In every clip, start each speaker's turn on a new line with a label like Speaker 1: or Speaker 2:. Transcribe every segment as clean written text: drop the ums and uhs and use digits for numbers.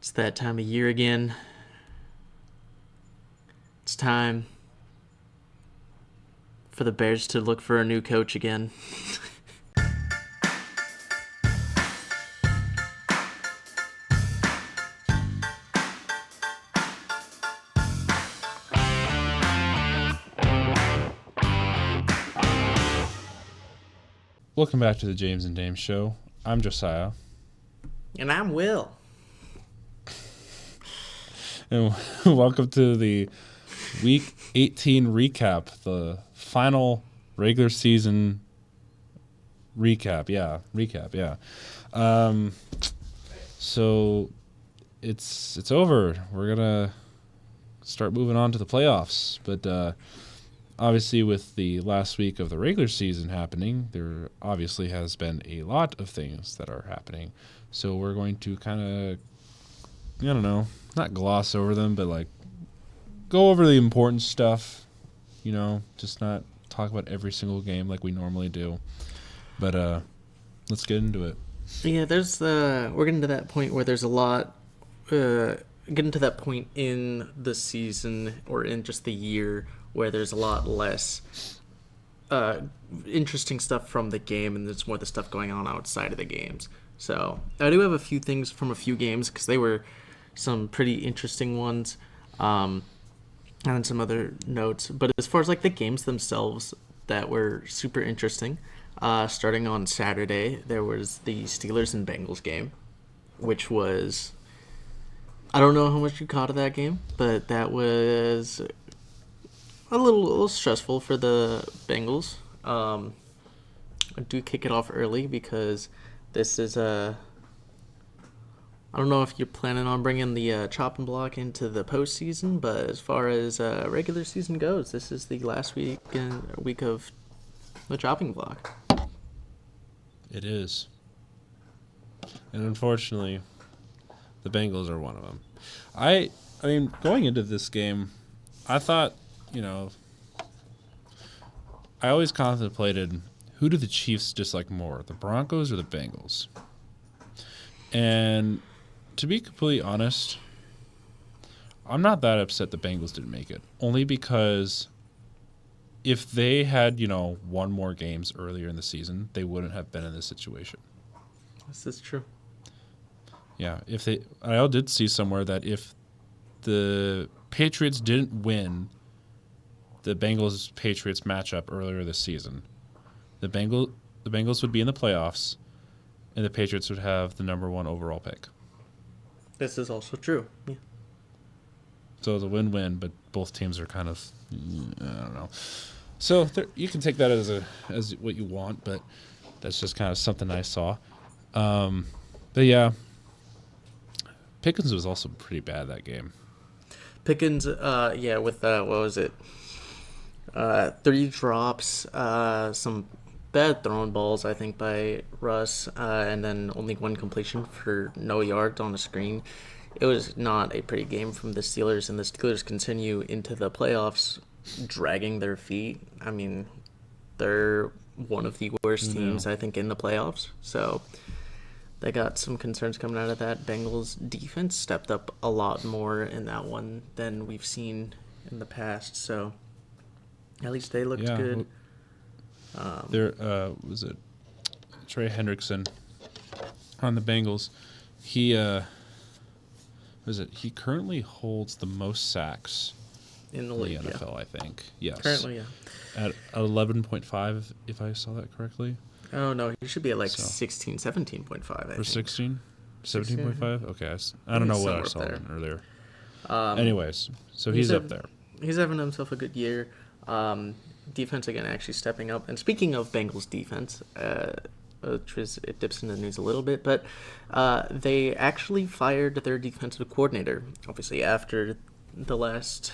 Speaker 1: It's that time of year again. It's time for the Bears to look for a new coach again.
Speaker 2: Welcome back to the James and Dame Show. I'm Josiah.
Speaker 1: And I'm Will.
Speaker 2: And welcome to the Week 18 recap, the final regular season recap. So it's over. We're going to start moving on to the playoffs. But obviously with the last week of the regular season happening, there obviously has been a lot of things that are happening. So we're going to kind of, I don't know, not gloss over them, but like go over the important stuff, just not talk about every single game like we normally do. But let's get into it.
Speaker 1: Yeah, we're getting to that point where there's a lot, getting to that point in the season or in just the year where there's a lot less interesting stuff from the game and there's more the stuff going on outside of the games. So I do have a few things from a few games because they were some pretty interesting ones, and then some other notes. But as far as like the games themselves that were super interesting, starting on Saturday, there was the Steelers and Bengals game, which was, I don't know how much you caught of that game, but that was a little stressful for the Bengals. I do kick it off early because this is I don't know if you're planning on bringing the chopping block into the postseason, but as far as regular season goes, this is the last week of the chopping block.
Speaker 2: It is. And unfortunately, the Bengals are one of them. I mean, going into this game, I thought, I always contemplated, who do the Chiefs dislike more, the Broncos or the Bengals? And to be completely honest, I'm not that upset the Bengals didn't make it. Only because if they had, won more games earlier in the season, they wouldn't have been in this situation.
Speaker 1: This is true.
Speaker 2: Yeah, I did see somewhere that if the Patriots didn't win the Bengals-Patriots matchup earlier this season, the Bengals would be in the playoffs, and the Patriots would have the number 1 overall pick.
Speaker 1: This is also true. Yeah.
Speaker 2: So it's a win-win, but both teams are kind of, I don't know. So you can take that as what you want, but that's just kind of something I saw. But yeah, Pickens was also pretty bad that game.
Speaker 1: Pickens, with what was it? 3 drops, some bad thrown balls, I think, by Russ, and then only 1 completion for no yards on the screen. It was not a pretty game from the Steelers, and the Steelers continue into the playoffs dragging their feet. I mean, they're one of the worst teams, I think, in the playoffs. So they got some concerns coming out of that. Bengals defense stepped up a lot more in that one than we've seen in the past. So at least they looked good.
Speaker 2: There was it Trey Hendrickson on the Bengals. He he currently holds the most sacks
Speaker 1: in the league,
Speaker 2: NFL,
Speaker 1: yeah.
Speaker 2: I think. Yes.
Speaker 1: Currently, yeah.
Speaker 2: At 11.5, if I saw that correctly.
Speaker 1: Oh, no, he should be at 16, 17.5,
Speaker 2: Or 16? 17.5? Okay, I don't know what I saw earlier. Anyways, so he's up there.
Speaker 1: He's having himself a good year. Defense, again, actually stepping up. And speaking of Bengals defense, it dips into the news a little bit, but they actually fired their defensive coordinator. Obviously, after the last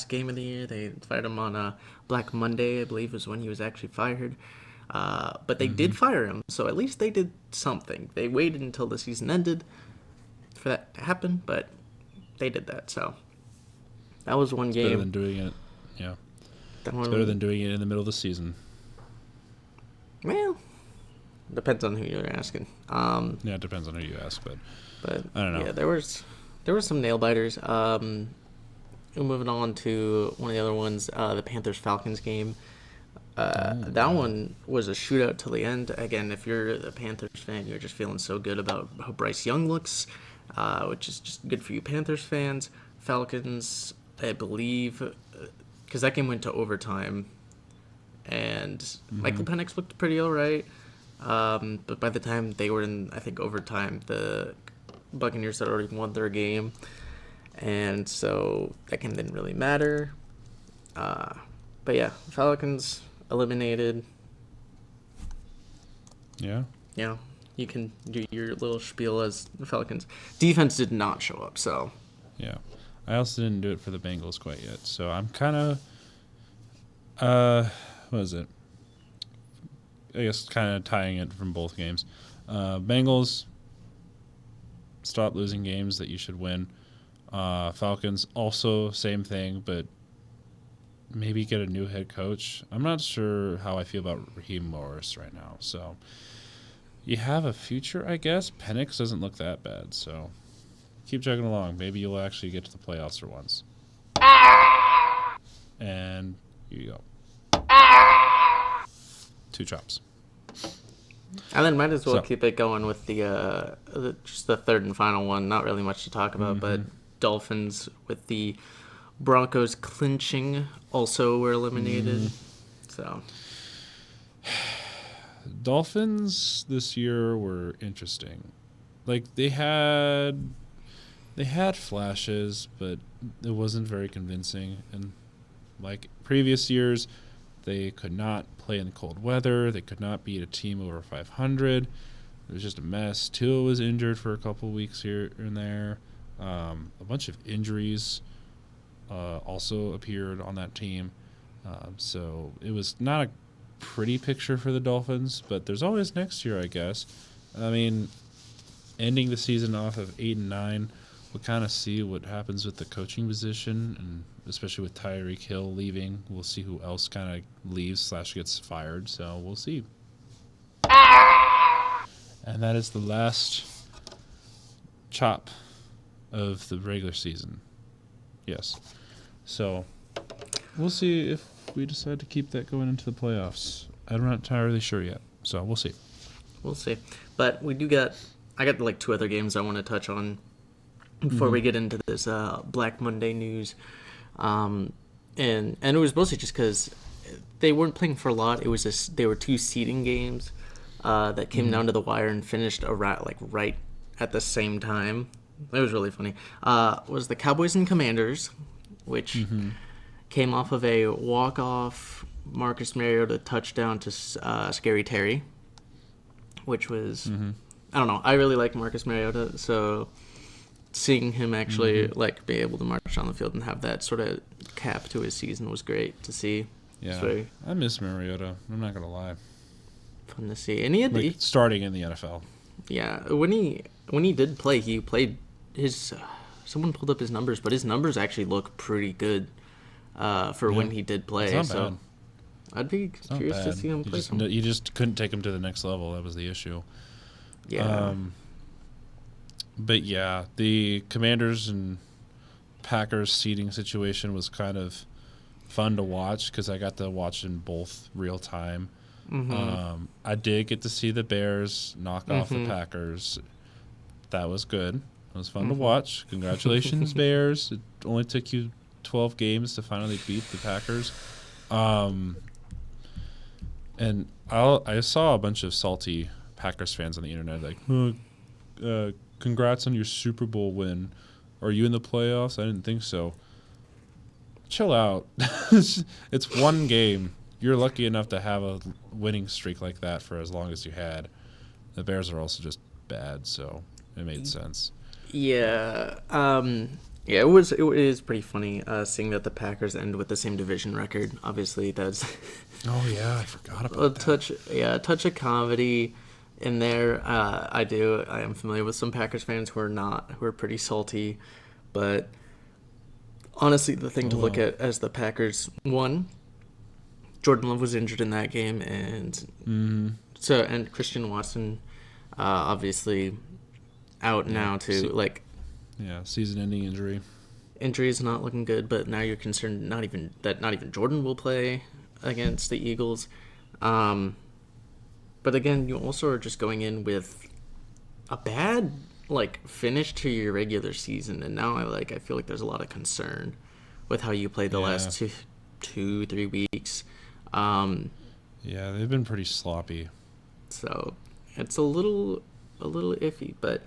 Speaker 1: game of the year, they fired him on Black Monday, I believe, was when he was actually fired. But they did fire him, so at least they did something. They waited until the season ended for that to happen, but they did that. So that was one game.
Speaker 2: Better than doing it. Yeah. It's better than doing it in the middle of the season.
Speaker 1: Well, Depends on who you're asking.
Speaker 2: Yeah, it depends on who you ask, but I don't know.
Speaker 1: Yeah, there were some nail biters. Moving on to one of the other ones, the Panthers Falcons game. That one was a shootout till the end. Again, if you're the Panthers fan, you're just feeling so good about how Bryce Young looks, which is just good for you Panthers fans. Falcons, I believe, because that game went to overtime, and Michael Penix looked pretty all right. But by the time they were in, I think, overtime, the Buccaneers had already won their game, and so that game didn't really matter. But yeah, Falcons eliminated.
Speaker 2: Yeah.
Speaker 1: Yeah, you can do your little spiel as the Falcons. Defense did not show up, so.
Speaker 2: Yeah. I also didn't do it for the Bengals quite yet, so I'm kind of, what is it? I guess kind of tying it from both games. Bengals, stop losing games that you should win. Falcons, also same thing, but maybe get a new head coach. I'm not sure how I feel about Raheem Morris right now. So you have a future, I guess. Penix doesn't look that bad, so keep chugging along. Maybe you'll actually get to the playoffs for once. And here you go. 2 chops.
Speaker 1: And then might as well keep it going with just the third and final one. Not really much to talk about, but Dolphins with the Broncos clinching also were eliminated. So
Speaker 2: Dolphins this year were interesting. Like they had flashes, but it wasn't very convincing. And like previous years, they could not play in cold weather. They could not beat a team over 500. It was just a mess. Tua was injured for a couple weeks here and there. A bunch of injuries also appeared on that team. So it was not a pretty picture for the Dolphins, but there's always next year, I guess. I mean, ending the season off of 8-9, we'll kind of see what happens with the coaching position, and especially with Tyreek Hill leaving. We'll see who else kind of leaves / gets fired, so we'll see. And that is the last chop of the regular season. Yes. So we'll see if we decide to keep that going into the playoffs. I'm not entirely sure yet, so we'll see.
Speaker 1: We'll see. But I got like 2 other games I want to touch on before we get into this Black Monday news. And it was mostly just because they weren't playing for a lot. They were 2 seeding games that came down to the wire and finished right at the same time. It was really funny. Was the Cowboys and Commanders, which came off of a walk-off Marcus Mariota touchdown to Scary Terry, which was, I don't know, I really like Marcus Mariota, so seeing him actually be able to march on the field and have that sort of cap to his season was great to see.
Speaker 2: Yeah, I miss Mariota. I'm not gonna lie.
Speaker 1: Fun to see, and he had
Speaker 2: starting in the NFL.
Speaker 1: Yeah, when he did play, he played his. Someone pulled up his numbers, but his numbers actually look pretty good for when he did play.
Speaker 2: It's not bad.
Speaker 1: I'd be curious to see him play.
Speaker 2: You just couldn't take him to the next level. That was the issue.
Speaker 1: Yeah.
Speaker 2: But yeah, the Commanders and Packers seeding situation was kind of fun to watch because I got to watch in both real time. I did get to see the Bears knock off the Packers. That was good. It was fun to watch. Congratulations, Bears. It only took you 12 games to finally beat the Packers. And I saw a bunch of salty Packers fans on the internet like, congrats on your Super Bowl win. Are you in the playoffs? I didn't think so. Chill out. It's one game. You're lucky enough to have a winning streak like that for as long as you had. The Bears are also just bad, so it made sense.
Speaker 1: Yeah. Yeah, it is pretty funny seeing that the Packers end with the same division record. Obviously, that's
Speaker 2: oh yeah, I forgot about that.
Speaker 1: A touch of comedy in there. I am familiar with some Packers fans who are pretty salty, but honestly, the thing to look at as the Packers won. Jordan Love was injured in that game, and So and Christian Watson, obviously out now too.
Speaker 2: See-
Speaker 1: Like
Speaker 2: Yeah, season-ending injury.
Speaker 1: injury is not looking good, but now you're concerned not even Jordan will play against the Eagles. But again, you also are just going in with a bad like finish to your regular season, and now I feel like there's a lot of concern with how you played the last 2-3 weeks.
Speaker 2: Yeah, they've been pretty sloppy.
Speaker 1: So it's a little iffy, but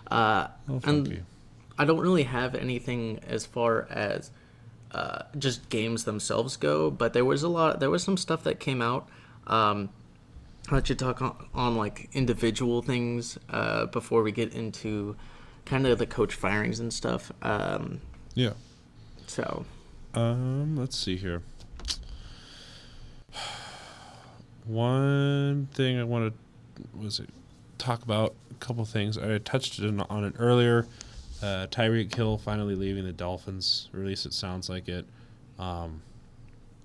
Speaker 2: Oh,
Speaker 1: and
Speaker 2: funky.
Speaker 1: I don't really have anything as far as just games themselves go, but there was some stuff that came out. I'll let you talk on like individual things before we get into kind of the coach firings and stuff.
Speaker 2: Yeah.
Speaker 1: So
Speaker 2: Let's see here. One thing I wanted was talk about a couple things. I touched on it earlier. Tyreek Hill finally leaving the Dolphins, or at least it sounds like it. I'm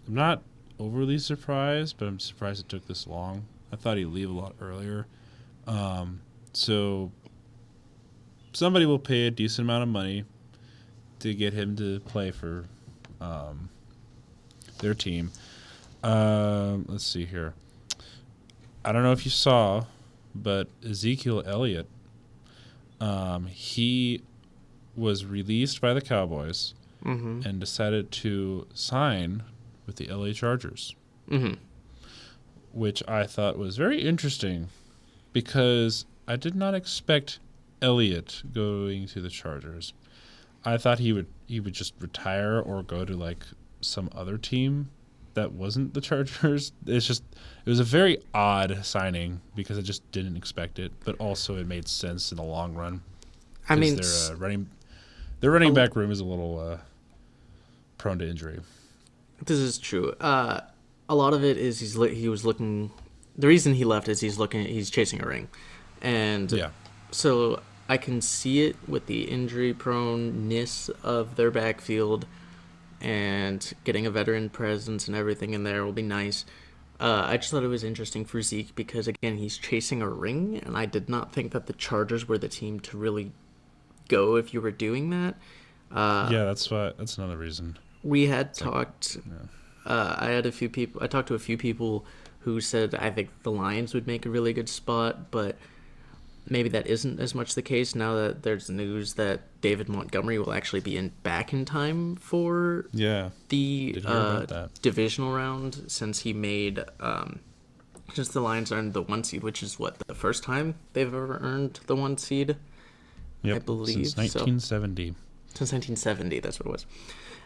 Speaker 2: not overly surprised, but I'm surprised it took this long. I thought he'd leave a lot earlier. So somebody will pay a decent amount of money to get him to play for their team. Let's see here. I don't know if you saw, but Ezekiel Elliott, he was released by the Cowboys and decided to sign with the LA Chargers, which I thought was very interesting because I did not expect Elliott going to the Chargers. I thought he would just retire or go to like some other team that wasn't the Chargers. It was a very odd signing because I just didn't expect it, but also it made sense in the long run.
Speaker 1: I mean,
Speaker 2: their running back room is a little prone to injury.
Speaker 1: this is true. A lot of it is he was looking. The reason he left is he's chasing a ring, and
Speaker 2: Yeah.
Speaker 1: so I can see it with the injury proneness of their backfield, and getting a veteran presence and everything in there will be nice. I just thought it was interesting for Zeke because again he's chasing a ring, and I did not think that the Chargers were the team to really go if you were doing that.
Speaker 2: Yeah, that's another reason.
Speaker 1: We had talked. I talked to a few people who said I think the Lions would make a really good spot, but maybe that isn't as much the case now that there's news that David Montgomery will actually be back in time for
Speaker 2: Yeah.
Speaker 1: the
Speaker 2: Did hear about that.
Speaker 1: divisional round since he made since the Lions earned the 1 seed, which is what the first time they've ever earned the 1 seed.
Speaker 2: Yep.
Speaker 1: I believe
Speaker 2: Since 1970.
Speaker 1: Since 1970, that's what it was,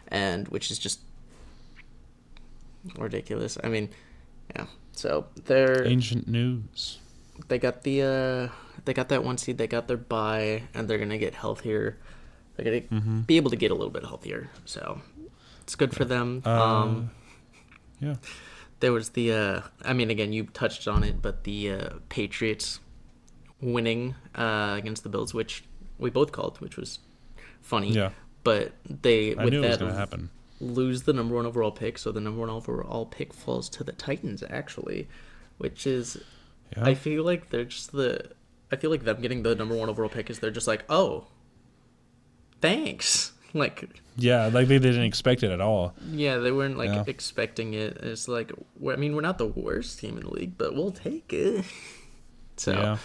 Speaker 1: and which is just ridiculous. I mean, yeah. So
Speaker 2: Ancient news.
Speaker 1: they got that 1 seed. They got their bye, and they're gonna get healthier. They're gonna be able to get a little bit healthier. So it's good for them.
Speaker 2: Yeah.
Speaker 1: There was the. I mean, again, you touched on it, but the Patriots winning against the Bills, which we both called, which was funny.
Speaker 2: Yeah.
Speaker 1: But
Speaker 2: I knew it was going to happen.
Speaker 1: lose the number 1 overall pick, so the number 1 overall pick falls to the Titans actually, which is
Speaker 2: Yeah.
Speaker 1: I feel like they're just I feel like them getting the number 1 overall pick is they're just like, oh, thanks. Like,
Speaker 2: Yeah, like they didn't expect it at all.
Speaker 1: yeah, they weren't like
Speaker 2: Yeah.
Speaker 1: expecting it. It's like, we're not the worst team in the league, but we'll take it. So
Speaker 2: Yeah.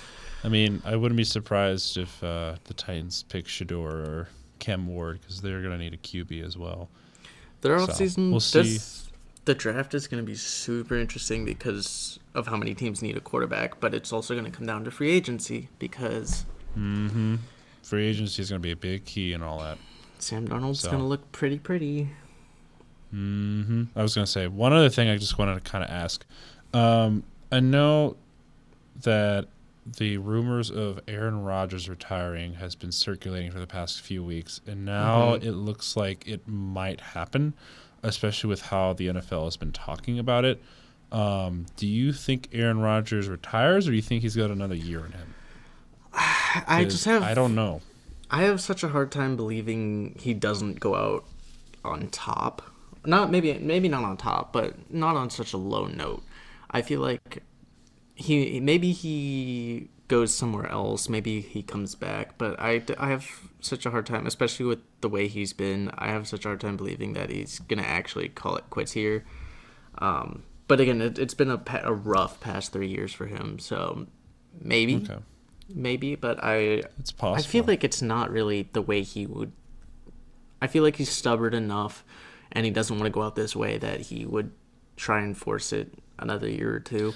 Speaker 2: I mean, I wouldn't be surprised if the Titans pick Shador or Cam Ward because they're going to need a QB as well.
Speaker 1: their
Speaker 2: So,
Speaker 1: offseason,
Speaker 2: we'll see.
Speaker 1: the draft is going to be super interesting because of how many teams need a quarterback, but it's also going to come down to free agency because
Speaker 2: Free agency is going to be a big key and all that.
Speaker 1: Sam Darnold's
Speaker 2: So.
Speaker 1: going to look pretty.
Speaker 2: I was going to say, one other thing I just wanted to kind of ask. I know that the rumors of Aaron Rodgers retiring has been circulating for the past few weeks, and now it looks like it might happen, especially with how the NFL has been talking about it. Do you think Aaron Rodgers retires, or do you think he's got another year in him?
Speaker 1: I
Speaker 2: don't know.
Speaker 1: I have such a hard time believing he doesn't go out on top. Not maybe not on top, but not on such a low note. I feel like he goes somewhere else. Maybe he comes back, but I have such a hard time, especially with the way he's been. I have such a hard time believing that he's gonna actually call it quits here. But again, it's been a rough past 3 years for him. So maybe,
Speaker 2: Okay.
Speaker 1: maybe, but
Speaker 2: It's
Speaker 1: I feel
Speaker 2: possible.
Speaker 1: like it's not really the way he would. I feel like he's stubborn enough, and he doesn't want to go out this way that he would try and force it another year or two.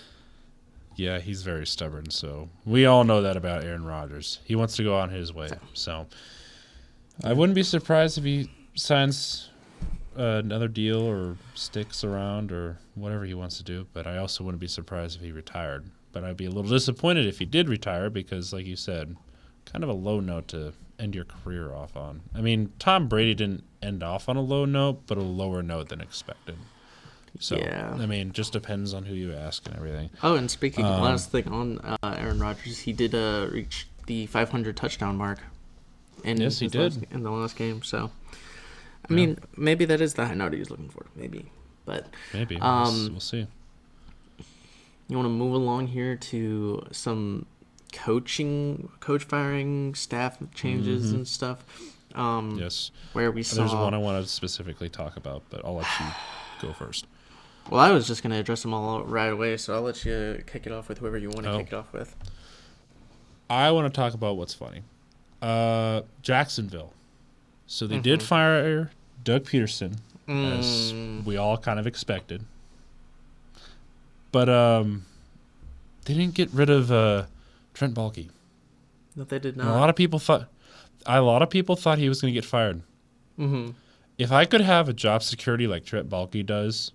Speaker 2: Yeah, he's very stubborn. So we all know that about Aaron Rodgers. He wants to go on his way. So I wouldn't be surprised if he signs another deal or sticks around or whatever he wants to do. But I also wouldn't be surprised if he retired. But I'd be a little disappointed if he did retire because, like you said, kind of a low note to end your career off on. I mean, Tom Brady didn't end off on a low note, but a lower note than expected. So,
Speaker 1: Yeah.
Speaker 2: I mean, just depends on who you ask and everything.
Speaker 1: Oh, and speaking, last thing on Aaron Rodgers, he did reach the 500 touchdown mark in
Speaker 2: Yes, he did.
Speaker 1: in the last game. So, I
Speaker 2: Yeah.
Speaker 1: mean, maybe that is the high note he was looking for. Maybe, but
Speaker 2: Maybe. We'll see.
Speaker 1: you want to move along here to some coach firing, staff changes, and stuff.
Speaker 2: Yes.
Speaker 1: Where we
Speaker 2: There's
Speaker 1: saw.
Speaker 2: one I want to specifically talk about, but I'll let you go first.
Speaker 1: Well, I was just going to address them all right away, so I'll let you kick it off with whoever you want to
Speaker 2: Oh.
Speaker 1: kick it off with.
Speaker 2: I want to talk about what's funny. Jacksonville. So they did fire Doug Peterson, as we all kind of expected. But they didn't get rid of Trent Baalke.
Speaker 1: No, they did
Speaker 2: And
Speaker 1: not.
Speaker 2: a lot of people thought he was going to get fired.
Speaker 1: Mm-hmm.
Speaker 2: If I could have a job security like Trent Baalke does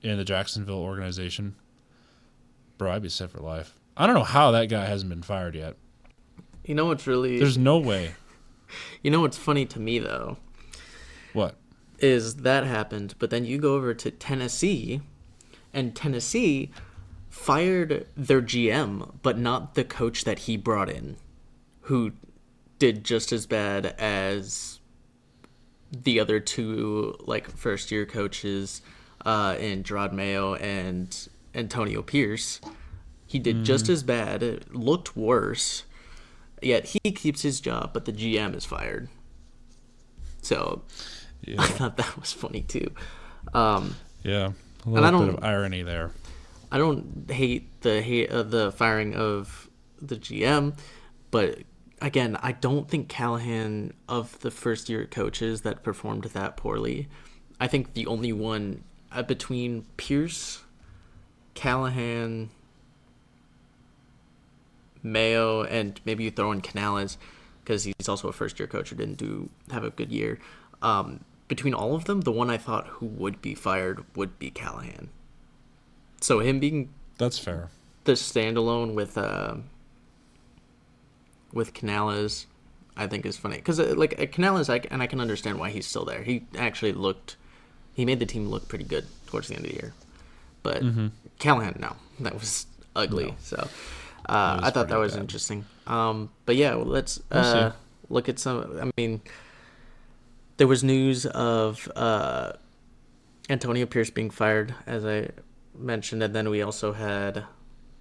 Speaker 2: in the Jacksonville organization, bro, I'd be set for life. I don't know how that guy hasn't been fired yet.
Speaker 1: You know what's really.
Speaker 2: There's no way.
Speaker 1: You know what's funny to me, though,
Speaker 2: What?
Speaker 1: is that happened, but then you go over to Tennessee, and Tennessee fired their GM, but not the coach that he brought in, who did just as bad as the other two, like, first-year coaches in Gerard Mayo and Antonio Pierce. He did just as bad. It looked worse. Yet he keeps his job, but the GM is fired. So I
Speaker 2: Yeah.
Speaker 1: thought that was funny too.
Speaker 2: Yeah. A
Speaker 1: I
Speaker 2: little
Speaker 1: don't-
Speaker 2: bit of irony there.
Speaker 1: I don't hate the firing of the GM, but again, I don't think Callahan, of the first year coaches that performed that poorly, I think the only one between Pierce, Callahan, Mayo, and maybe you throw in Canales because he's also a first year coach who didn't have a good year. Between all of them, the one I thought who would be fired would be Callahan. So him being
Speaker 2: That's fair.
Speaker 1: the standalone with Canales, I think is funny because Canales, I can understand why he's still there. He actually he made the team look pretty good towards the end of the year, but Callahan, no, that was ugly.
Speaker 2: No.
Speaker 1: So I thought that
Speaker 2: pretty
Speaker 1: was
Speaker 2: bad.
Speaker 1: interesting. But yeah, well, let's
Speaker 2: We'll see.
Speaker 1: look at some. I mean, there was news of Antonio Pierce being fired, as I mentioned, and then we also had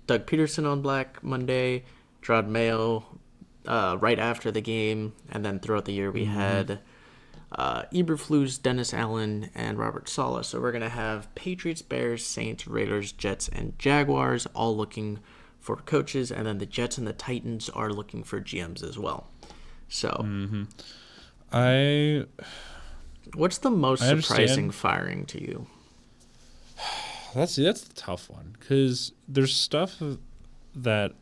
Speaker 1: Doug Peterson on Black Monday, Gerard Mayo right after the game, and then throughout the year we had Eberflus, Dennis Allen, and Robert Saleh. So we're going to have Patriots, Bears, Saints, Raiders, Jets, and Jaguars all looking for coaches, and then the Jets and the Titans are looking for GMs as well. So what's the most
Speaker 2: I understand.
Speaker 1: surprising firing to you?
Speaker 2: That's the tough one because there's stuff that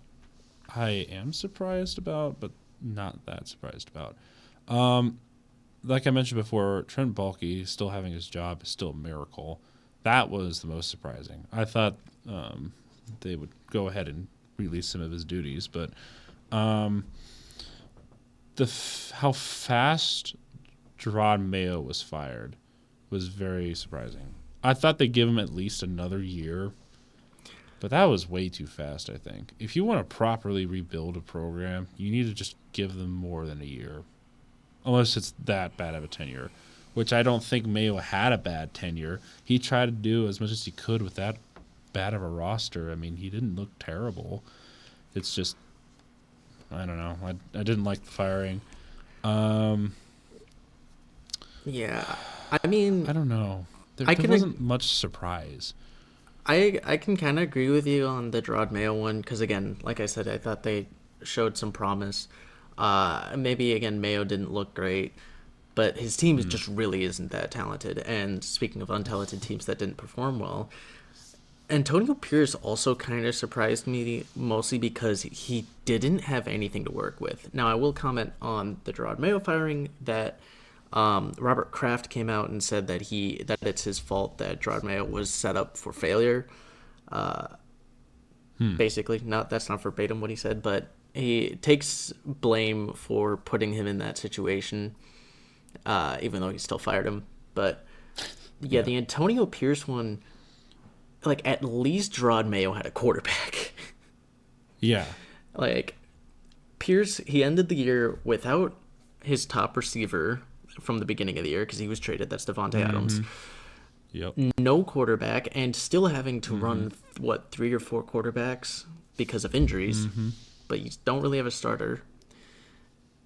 Speaker 2: I am surprised about, but not that surprised about. Like I mentioned before, Trent Baalke still having his job is still a miracle. That was the most surprising. I thought they would go ahead and release some of his duties, but how fast Gerard Mayo was fired was very surprising. I thought they'd give him at least another year, but that was way too fast, I think. If you want to properly rebuild a program, you need to just give them more than a year, unless it's that bad of a tenure, which I don't think Mayo had a bad tenure. He tried to do as much as he could with that bad of a roster. I mean, he didn't look terrible. It's just, I don't know. I didn't like the firing.
Speaker 1: Yeah, I mean,
Speaker 2: I don't know. There
Speaker 1: I can
Speaker 2: wasn't much surprise.
Speaker 1: I can kind of agree with you on the Gerard Mayo one because again, like I said, I thought they showed some promise. Maybe again, Mayo didn't look great, but his team just really isn't that talented. And speaking of untalented teams that didn't perform well, Antonio Pierce also kind of surprised me, mostly because he didn't have anything to work with. Now, I will comment on the Gerard Mayo firing that Robert Kraft came out and said that it's his fault that Gerard Mayo was set up for failure. Basically, that's not verbatim what he said, but he takes blame for putting him in that situation, even though he still fired him. But yeah, the Antonio Pierce one, like at least Gerard Mayo had a quarterback.
Speaker 2: Yeah.
Speaker 1: Like Pierce, he ended the year without his top receiver from the beginning of the year because he was traded. That's Devontae Adams.
Speaker 2: Yep.
Speaker 1: No quarterback, and still having to run 3 or 4 quarterbacks because of injuries. But you don't really have a starter.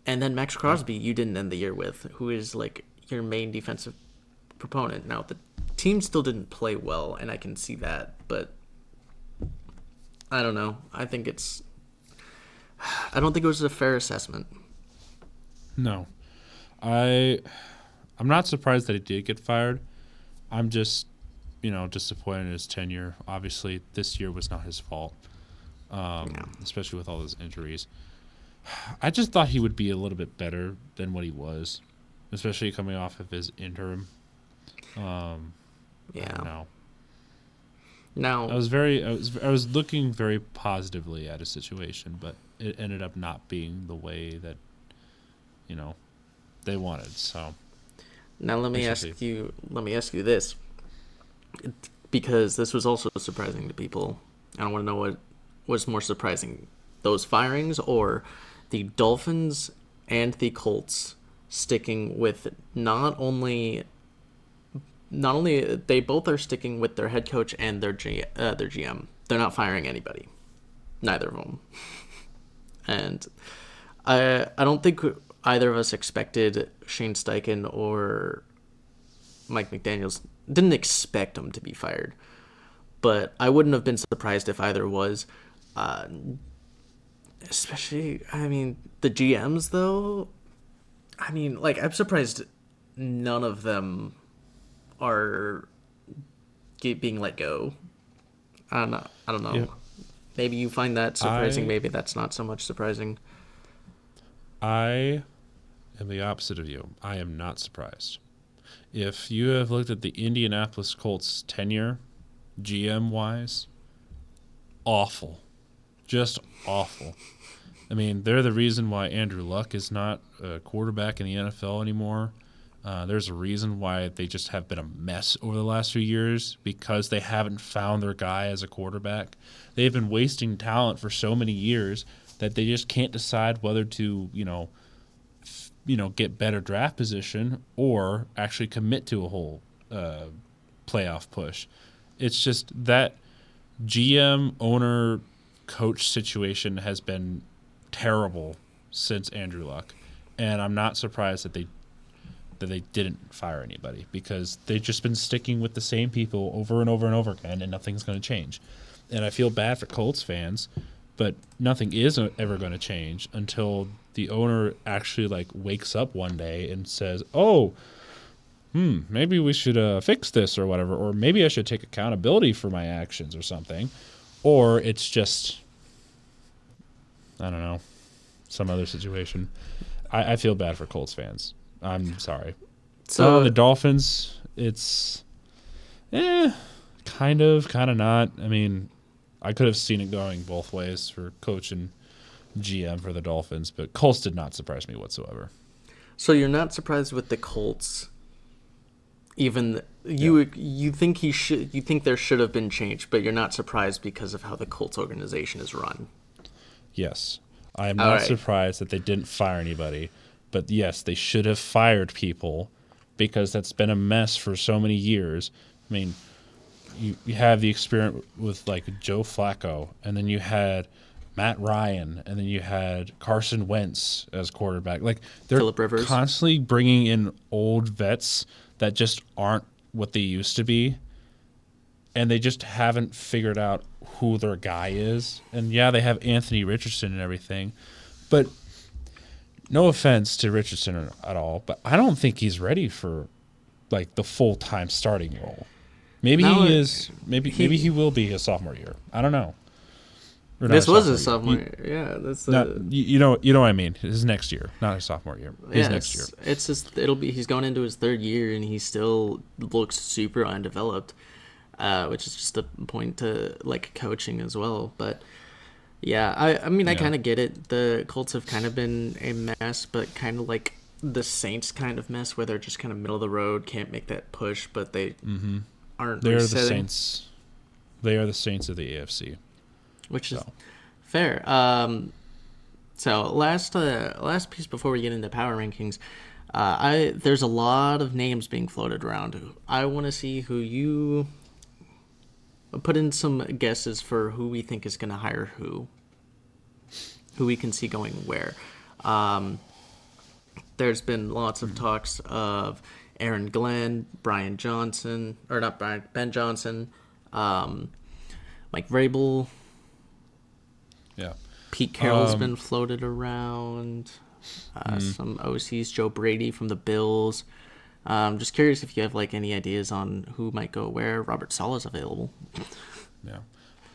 Speaker 1: And then Max Crosby, you didn't end the year with, who is like your main defensive proponent. Now the team still didn't play well, and I can see that, but I don't know. I don't think it was a fair assessment.
Speaker 2: No. I'm not surprised that he did get fired. I'm just, disappointed in his tenure. Obviously, this year was not his fault, especially with all his injuries. I just thought he would be a little bit better than what he was, especially coming off of his interim. I don't know.
Speaker 1: Now
Speaker 2: I was looking very positively at a situation, but it ended up not being the way that, they wanted. So
Speaker 1: now let me ask you this, because this was also surprising to people. I want to know what was more surprising, those firings or the Dolphins and the Colts sticking with not only they both are sticking with their head coach and their GM. They're not firing anybody, neither of them. And I don't think either of us expected Shane Steichen or Mike McDaniels. Didn't expect them to be fired, but I wouldn't have been surprised if either was. Especially, the GMs though. I'm surprised none of them are being let go. I don't know. Yeah. Maybe you find that surprising. Maybe that's not so much surprising.
Speaker 2: I am the opposite of you. I am not surprised. If you have looked at the Indianapolis Colts tenure, GM-wise, awful. Just awful. They're the reason why Andrew Luck is not a quarterback in the NFL anymore. There's a reason why they just have been a mess over the last few years, because they haven't found their guy as a quarterback. They've been wasting talent for so many years that they just can't decide whether to, get better draft position or actually commit to a whole playoff push. It's just that GM, owner, coach situation has been terrible since Andrew Luck, and I'm not surprised that they didn't fire anybody, because they've just been sticking with the same people over and over and over again, and nothing's going to change. And I feel bad for Colts fans, but nothing is ever going to change until the owner actually wakes up one day and says, "Oh, maybe we should fix this or whatever, or maybe I should take accountability for my actions or something," or it's just, I don't know, some other situation. I feel bad for Colts fans. I'm sorry. So the Dolphins, it's kind of not. I could have seen it going both ways for coach and GM for the Dolphins, but Colts did not surprise me whatsoever.
Speaker 1: So you're not surprised with the Colts, even you think you think there should have been change, but you're not surprised because of how the Colts organization is run.
Speaker 2: Yes. I am not surprised that they didn't fire anybody. But yes, they should have fired people, because that's been a mess for so many years. you have the experiment with like Joe Flacco, and then you had Matt Ryan, and then you had Carson Wentz as quarterback. Like they're
Speaker 1: Phillip Rivers.
Speaker 2: constantly bringing in old vets that just aren't what they used to be, and they just haven't figured out who their guy is. And yeah, they have Anthony Richardson and everything, but no offense to Richardson at all, but I don't think he's ready for like the full-time starting role. Maybe
Speaker 1: No,
Speaker 2: he is. Maybe he will be his sophomore year. I don't know. Or not
Speaker 1: This was his
Speaker 2: sophomore
Speaker 1: sophomore year. Yeah, that's
Speaker 2: Not, you know what I mean. His next year, not his sophomore year. His next year.
Speaker 1: It's just he's going into his third year and he still looks super undeveloped, which is just a point to like coaching as well. But yeah, I mean I
Speaker 2: Yeah.
Speaker 1: kind of get it. The Colts have kind of been a mess, but kind of like the Saints kind of mess where they're just kind of middle of the road, can't make that push, but they aren't
Speaker 2: They're the
Speaker 1: resetting,
Speaker 2: Saints. They are the Saints of the AFC.
Speaker 1: which is
Speaker 2: So.
Speaker 1: fair. So last piece before we get into power rankings, there's a lot of names being floated around. I want to see who you put in some guesses for who we think is going to hire who we can see going where. There's been lots of talks of Aaron Glenn, Ben Johnson, Mike Vrabel.
Speaker 2: Yeah.
Speaker 1: Pete Carroll's been floated around. Some OCs, Joe Brady from the Bills. Just curious if you have like any ideas on who might go where. Robert Saleh's available.
Speaker 2: Yeah.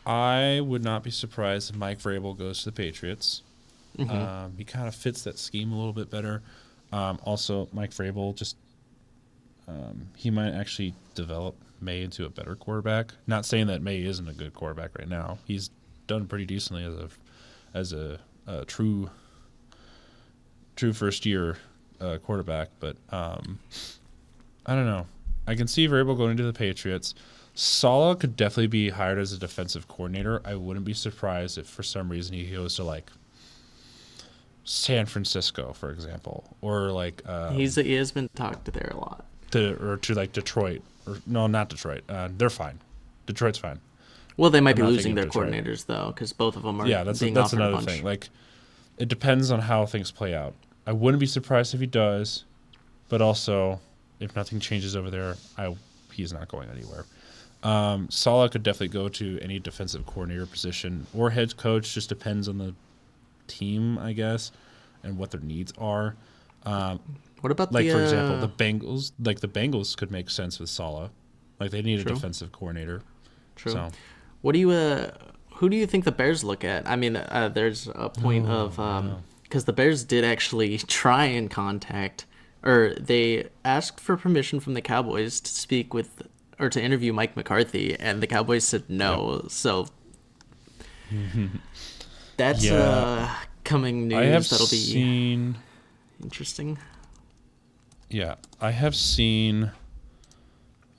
Speaker 2: I would not be surprised if Mike Vrabel goes to the Patriots. He kind of fits that scheme a little bit better. Also, Mike Vrabel he might actually develop May into a better quarterback. Not saying that May isn't a good quarterback right now. He's done pretty decently as a true first year quarterback, but I don't know. I can see Vrabel going to the Patriots. Saleh could definitely be hired as a defensive coordinator. I wouldn't be surprised if for some reason he goes to like San Francisco, for example, or like
Speaker 1: He has been talked to there a lot.
Speaker 2: to like Detroit, or no, not Detroit. They're fine. Detroit's fine.
Speaker 1: Well, they might be
Speaker 2: not
Speaker 1: losing
Speaker 2: thinking
Speaker 1: their
Speaker 2: Detroit.
Speaker 1: coordinators though, because both of them are
Speaker 2: Yeah, that's
Speaker 1: being offered a
Speaker 2: another
Speaker 1: bunch.
Speaker 2: thing. Like, it depends on how things play out. I wouldn't be surprised if he does, but also if nothing changes over there, he's not going anywhere. Saleh could definitely go to any defensive coordinator position or head coach. Just depends on the team, I guess, and what their needs are.
Speaker 1: What about
Speaker 2: Like
Speaker 1: the
Speaker 2: for example, the Bengals. Like the Bengals could make sense with Saleh. Like they need
Speaker 1: True.
Speaker 2: a defensive coordinator.
Speaker 1: True.
Speaker 2: So
Speaker 1: What do you who do you think the Bears look at? I mean, there's a point of because the Bears did actually try and contact, or they asked for permission from the Cowboys to speak with or to interview Mike McCarthy, and the Cowboys said no. Yep. So that's coming news.
Speaker 2: I have
Speaker 1: that'll be
Speaker 2: seen.
Speaker 1: Interesting.
Speaker 2: Yeah, I have seen.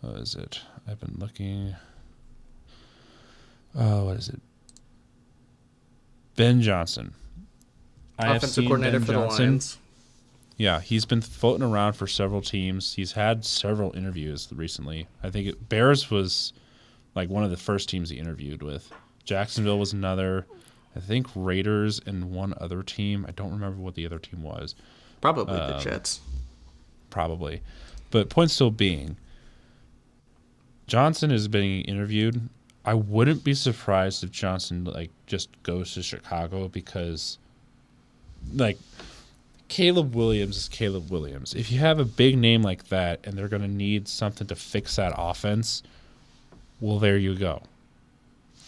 Speaker 2: What is it? I've been looking. What is it? Ben Johnson.
Speaker 1: Offensive coordinator for the Lions.
Speaker 2: Yeah, he's been floating around for several teams. He's had several interviews recently. I think Bears was like one of the first teams he interviewed with. Jacksonville was another. I think Raiders and one other team. I don't remember what the other team was.
Speaker 1: Probably the Jets.
Speaker 2: Probably. But point still being, Johnson is being interviewed. I wouldn't be surprised if Johnson like just goes to Chicago because like Caleb Williams is Caleb Williams. If you have a big name like that and they're going to need something to fix that offense, well, there you go.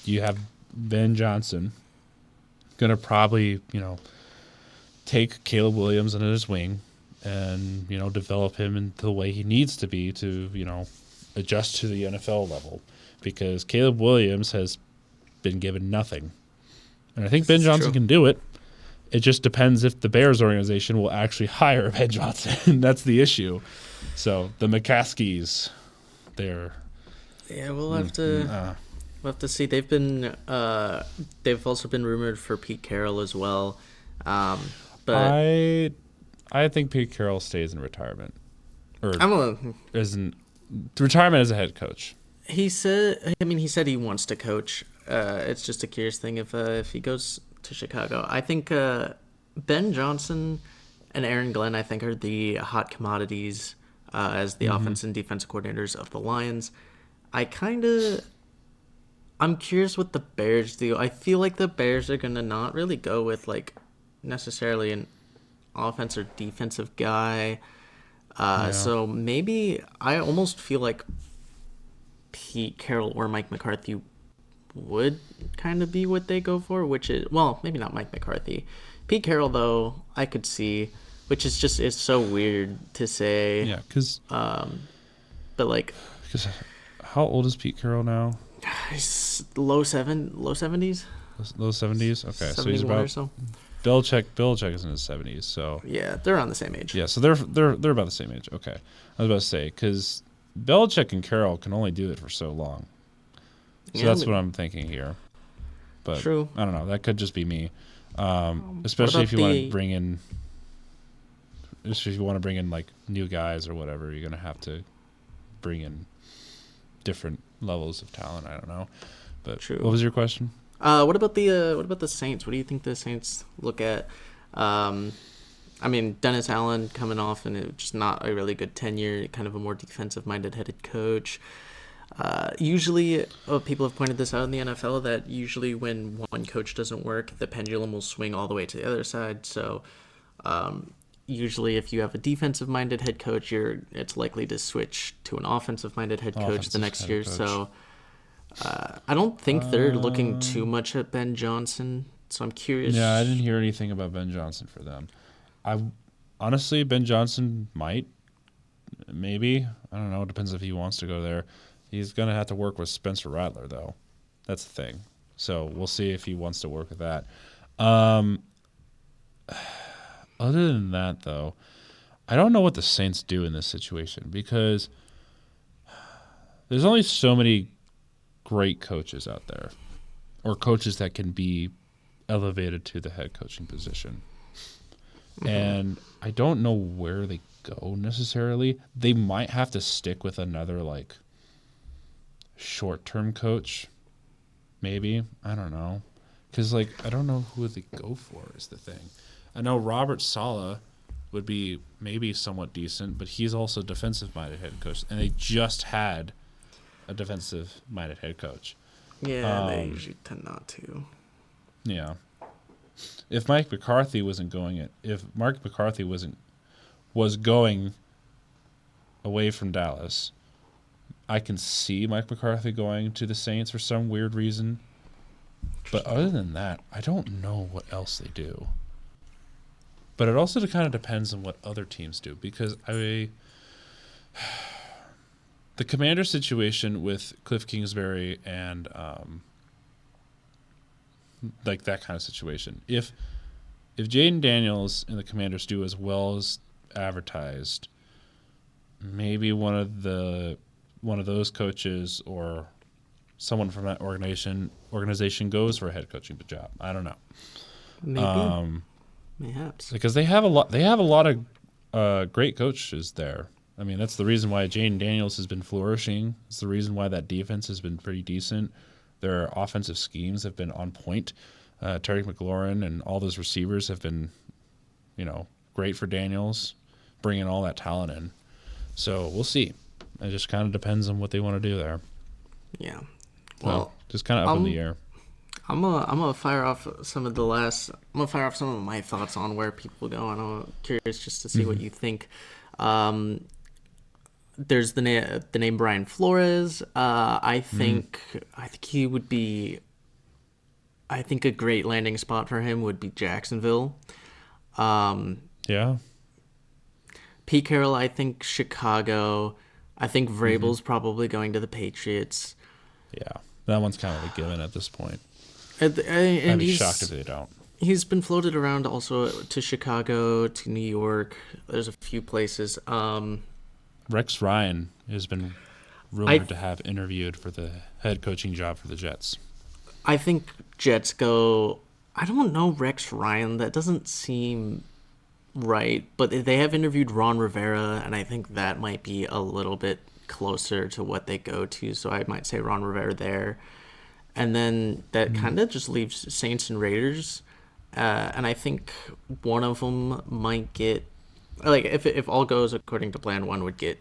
Speaker 2: You have Ben Johnson going to probably, take Caleb Williams under his wing and, develop him into the way he needs to be to, adjust to the NFL level. Because Caleb Williams has been given nothing. And I think Ben Johnson can do it. It just depends if the Bears organization will actually hire Ben Johnson. That's the issue. So the McCaskies, they're...
Speaker 1: Yeah, we'll have to see. They've been they've also been rumored for Pete Carroll as well. But
Speaker 2: I think Pete Carroll stays in retirement. Or
Speaker 1: retirement
Speaker 2: retirement as a head coach.
Speaker 1: he said. I mean, he said he wants to coach. It's just a curious thing if he goes to Chicago. I think Ben Johnson and Aaron Glenn, I think, are the hot commodities as the
Speaker 2: Mm-hmm.
Speaker 1: offense and defensive coordinators of the Lions. I kind of I'm curious what the Bears do. I feel like the Bears are gonna not really go with like necessarily an offense or defensive guy.
Speaker 2: Yeah.
Speaker 1: So maybe I almost feel like Pete Carroll or Mike McCarthy would kind of be what they go for, which is well, maybe not Mike McCarthy. Pete Carroll though, I could see, which is just it's so weird to say,
Speaker 2: Yeah, because
Speaker 1: but like
Speaker 2: how old is Pete Carroll now?
Speaker 1: low 70s,
Speaker 2: Low 70s. Okay, so he's
Speaker 1: 71 or
Speaker 2: about
Speaker 1: so.
Speaker 2: Belichick is in his 70s. So
Speaker 1: Yeah, they're on the same age.
Speaker 2: yeah, so they're about the same age. Okay, I was about to say because Belichick and Carroll can only do it for so long. So
Speaker 1: Yeah,
Speaker 2: that's
Speaker 1: but
Speaker 2: what I'm thinking here. But
Speaker 1: true.
Speaker 2: I don't know. That could just be me.
Speaker 1: What
Speaker 2: Especially
Speaker 1: about
Speaker 2: if you want to
Speaker 1: the
Speaker 2: bring in, especially if you want to bring in like new guys or whatever, you're gonna have to bring in different levels of talent. I don't know. But
Speaker 1: True.
Speaker 2: what was your question?
Speaker 1: what about the Saints? What do you think the Saints look at? Um, I mean, Dennis Allen coming off and it just not a really good tenure, kind of a more defensive-minded headed coach. Usually, people have pointed this out in the NFL that usually when one coach doesn't work, the pendulum will swing all the way to the other side. So, usually, if you have a defensive-minded head coach, it's likely to switch to an offensive-minded head coach the
Speaker 2: Offensive
Speaker 1: next
Speaker 2: head
Speaker 1: year.
Speaker 2: coach.
Speaker 1: So, I don't think they're looking too much at Ben Johnson. So I'm curious.
Speaker 2: Yeah, I didn't hear anything about Ben Johnson for them. I honestly, Ben Johnson might, maybe. I don't know. It depends if he wants to go there. He's gonna have to work with Spencer Rattler though. That's the thing. So we'll see if he wants to work with that. Um, Other than that, though, I don't know what the Saints do in this situation because there's only so many great coaches out there, or coaches that can be elevated to the head coaching position. And I don't know where they go necessarily. They might have to stick with another like short-term coach, maybe. I don't know, because like I don't know who they go for is the thing. I know Robert Saleh would be maybe somewhat decent, but he's also defensive-minded head coach, and they just had a defensive-minded head coach.
Speaker 1: Yeah, they usually tend not to.
Speaker 2: Yeah. If Mike McCarthy wasn't going it, if Mark McCarthy was going away from Dallas, I can see Mike McCarthy going to the Saints for some weird reason. But other than that, I don't know what else they do. But it also kind of depends on what other teams do because the Commander situation with Cliff Kingsbury and like that kind of situation. If Jaden Daniels and the Commanders do as well as advertised, maybe one of those coaches or someone from that organization goes for a head coaching job. I don't know.
Speaker 1: Maybe. Perhaps.
Speaker 2: Because they have a lot of great coaches there. I mean, that's the reason why Jaden Daniels has been flourishing. It's the reason why that defense has been pretty decent. Their offensive schemes have been on point. Terry McLaurin and all those receivers have been, great for Daniels, bringing all that talent in. So we'll see. It just kind of depends on what they want to do there.
Speaker 1: Yeah.
Speaker 2: So,
Speaker 1: Well,
Speaker 2: just kind of up in the air.
Speaker 1: I'm gonna fire off some of my thoughts on where people go, and I'm curious just to see what you think. There's the name Brian Flores. I think he would be. I think a great landing spot for him would be Jacksonville.
Speaker 2: Yeah.
Speaker 1: Pete Carroll, I think Chicago. I think Vrabel's probably going to the Patriots.
Speaker 2: Yeah. That one's kind of a given at this point.
Speaker 1: And
Speaker 2: I'd be shocked if they don't.
Speaker 1: He's been floated around also to Chicago, to New York. There's a few places.
Speaker 2: Rex Ryan has been rumored to have interviewed for the head coaching job for the Jets.
Speaker 1: I think Jets go. I don't know Rex Ryan. That doesn't seem right. But they have interviewed Ron Rivera, and I think that might be a little bit closer to what they go to. So I might say Ron Rivera there. And then that kind of just leaves Saints and Raiders. And I think one of them might get, like, if all goes according to plan, one would get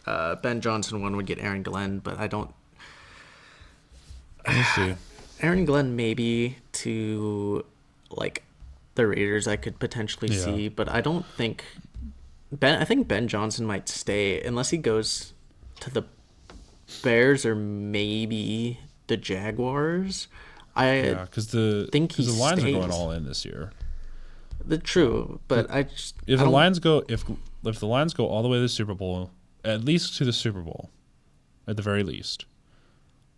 Speaker 1: Ben Johnson, one would get Aaron Glenn, but I don't.
Speaker 2: Let me see.
Speaker 1: Aaron Glenn maybe to, like, the Raiders I could potentially see, but I don't think I think Ben Johnson might stay unless he goes to the Bears or maybe the Jaguars.
Speaker 2: Because the Lions are going all in this year.
Speaker 1: True, but
Speaker 2: if the Lions go all the way to the Super Bowl, at least to the Super Bowl, at the very least,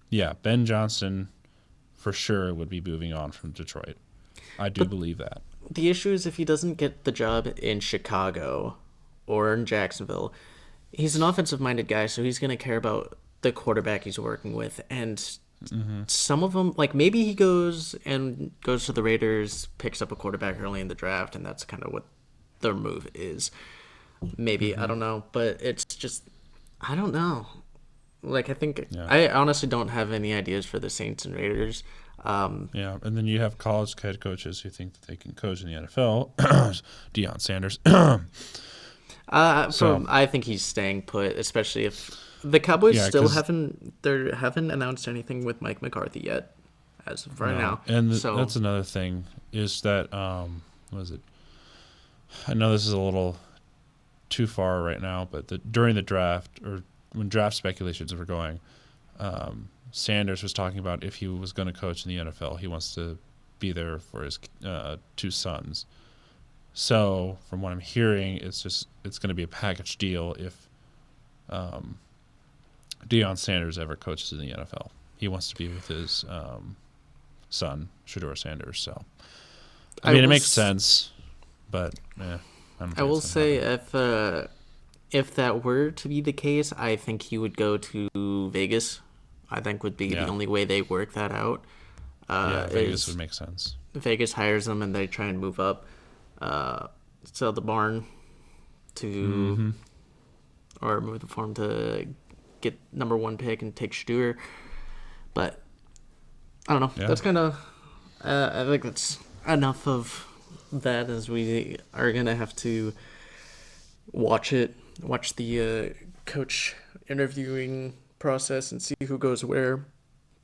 Speaker 2: yeah, Ben Johnson for sure would be moving on from Detroit. I do believe that.
Speaker 1: The issue is if he doesn't get the job in Chicago or in Jacksonville, he's an offensive-minded guy, so he's going to care about the quarterback he's working with. And some of them, like maybe he goes to the Raiders, picks up a quarterback early in the draft, and that's kind of what their move is. Maybe, I don't know. But it's just, I don't know. Like, I honestly don't have any ideas for the Saints and Raiders.
Speaker 2: And then you have college head coaches who think that they can coach in the NFL. Deion Sanders.
Speaker 1: I think he's staying put, especially if the Cowboys haven't announced anything with Mike McCarthy yet, as of right now.
Speaker 2: And that's another thing is that what is it? I know this is a little too far right now, but during the draft or when draft speculations were going, Sanders was talking about if he was going to coach in the NFL, he wants to be there for his two sons. So, from what I'm hearing, it's going to be a package deal if Deion Sanders ever coaches in the NFL. He wants to be with his son, Shedeur Sanders. So, I mean, it makes sense, but
Speaker 1: I will say if that were to be the case, I think he would go to Vegas. I think would be the only way they work that out.
Speaker 2: Vegas would make sense.
Speaker 1: Vegas hires them and they try and move up, sell the barn to, or move the farm to get number 1 pick and take Shedeur. But I don't know. Yeah. That's kind of. I think that's enough of that, as we are gonna have to watch the coach interviewing process and see who goes where.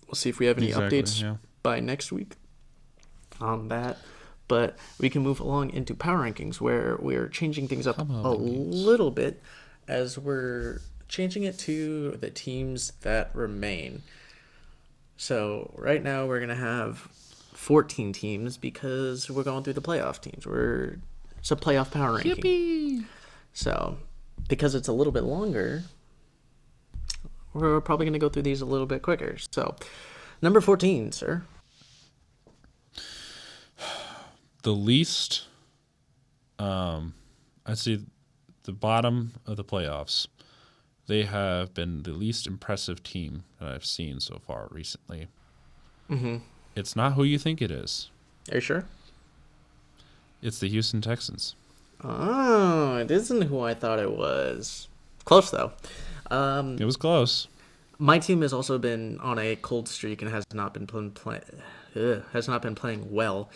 Speaker 1: We'll see if we have any updates by next week on that. But we can move along into power rankings, where we're changing things up a little bit, as we're changing it to the teams that remain. So right now we're gonna have 14 teams because we're going through the playoff teams. It's a playoff power ranking. Yippee! So because it's a little bit longer, we're probably going to go through these a little bit quicker. So, number 14, sir.
Speaker 2: The least, I'd say the bottom of the playoffs, they have been the least impressive team that I've seen so far recently. Mm-hmm. It's not who you think it is.
Speaker 1: Are you sure?
Speaker 2: It's the Houston Texans.
Speaker 1: Oh, it isn't who I thought it was. Close, though.
Speaker 2: It was close.
Speaker 1: My team has also been on a cold streak and has not been playing well,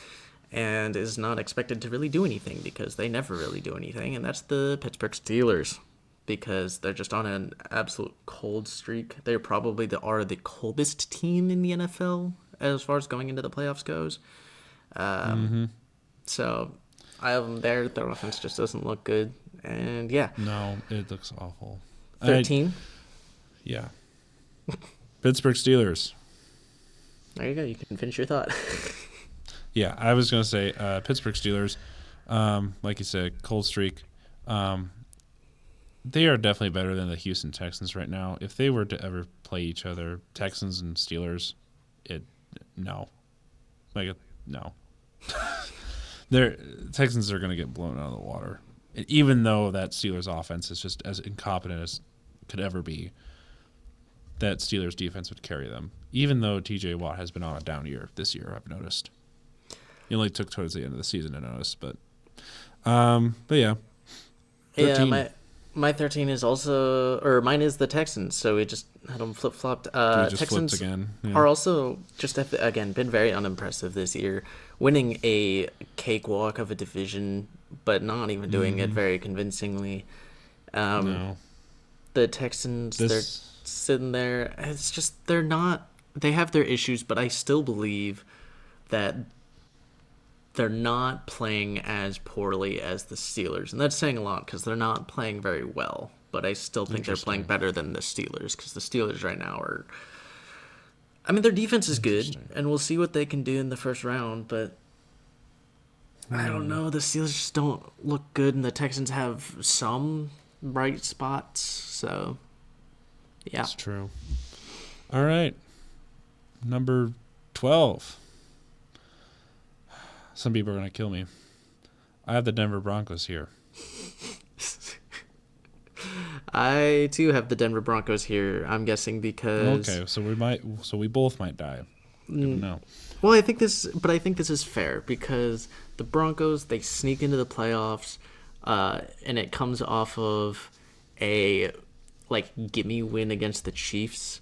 Speaker 1: and is not expected to really do anything because they never really do anything, and that's the Pittsburgh Steelers, because they're just on an absolute cold streak. They probably are the coldest team in the NFL as far as going into the playoffs goes. So I have them there. Their offense just doesn't look good, and
Speaker 2: no, it looks awful.
Speaker 1: 13.
Speaker 2: Yeah. Pittsburgh Steelers.
Speaker 1: There you go. You can finish your thought.
Speaker 2: Yeah, I was going to say Pittsburgh Steelers. Like you said, cold streak. They are definitely better than the Houston Texans right now. If they were to ever play each other, Texans and Steelers, no. Their Texans are going to get blown out of the water. Even though that Steelers offense is just as incompetent as could ever be, that Steelers defense would carry them. Even though TJ Watt has been on a down year this year, I've noticed. He only took towards the end of the season to notice, but yeah. 13.
Speaker 1: Yeah, My 13 is also, or mine is the Texans, so we just had them flip flopped.
Speaker 2: We just flipped
Speaker 1: Texans
Speaker 2: again. Yeah.
Speaker 1: are also just again been very unimpressive this year, winning a cakewalk of a division, but not even doing it very convincingly.
Speaker 2: No.
Speaker 1: The Texans, they're
Speaker 2: This.
Speaker 1: sitting there. It's just they're not. They have their issues, but I still believe that they're not playing as poorly as the Steelers, and that's saying a lot because they're not playing very well. But I still think they're playing better than the Steelers because the Steelers right now are. I mean, their defense is good, and we'll see what they can do in the first round. But I don't know. The Steelers just don't look good, and the Texans have some bright spots. So, yeah.
Speaker 2: That's true. All right. Number 12. Some people are going to kill me. I have the Denver Broncos here.
Speaker 1: I too have the Denver Broncos here. I'm guessing because
Speaker 2: Okay, so we both might die. No.
Speaker 1: well, I think this is fair because the Broncos they sneak into the playoffs, and it comes off of a gimme win against the Chiefs,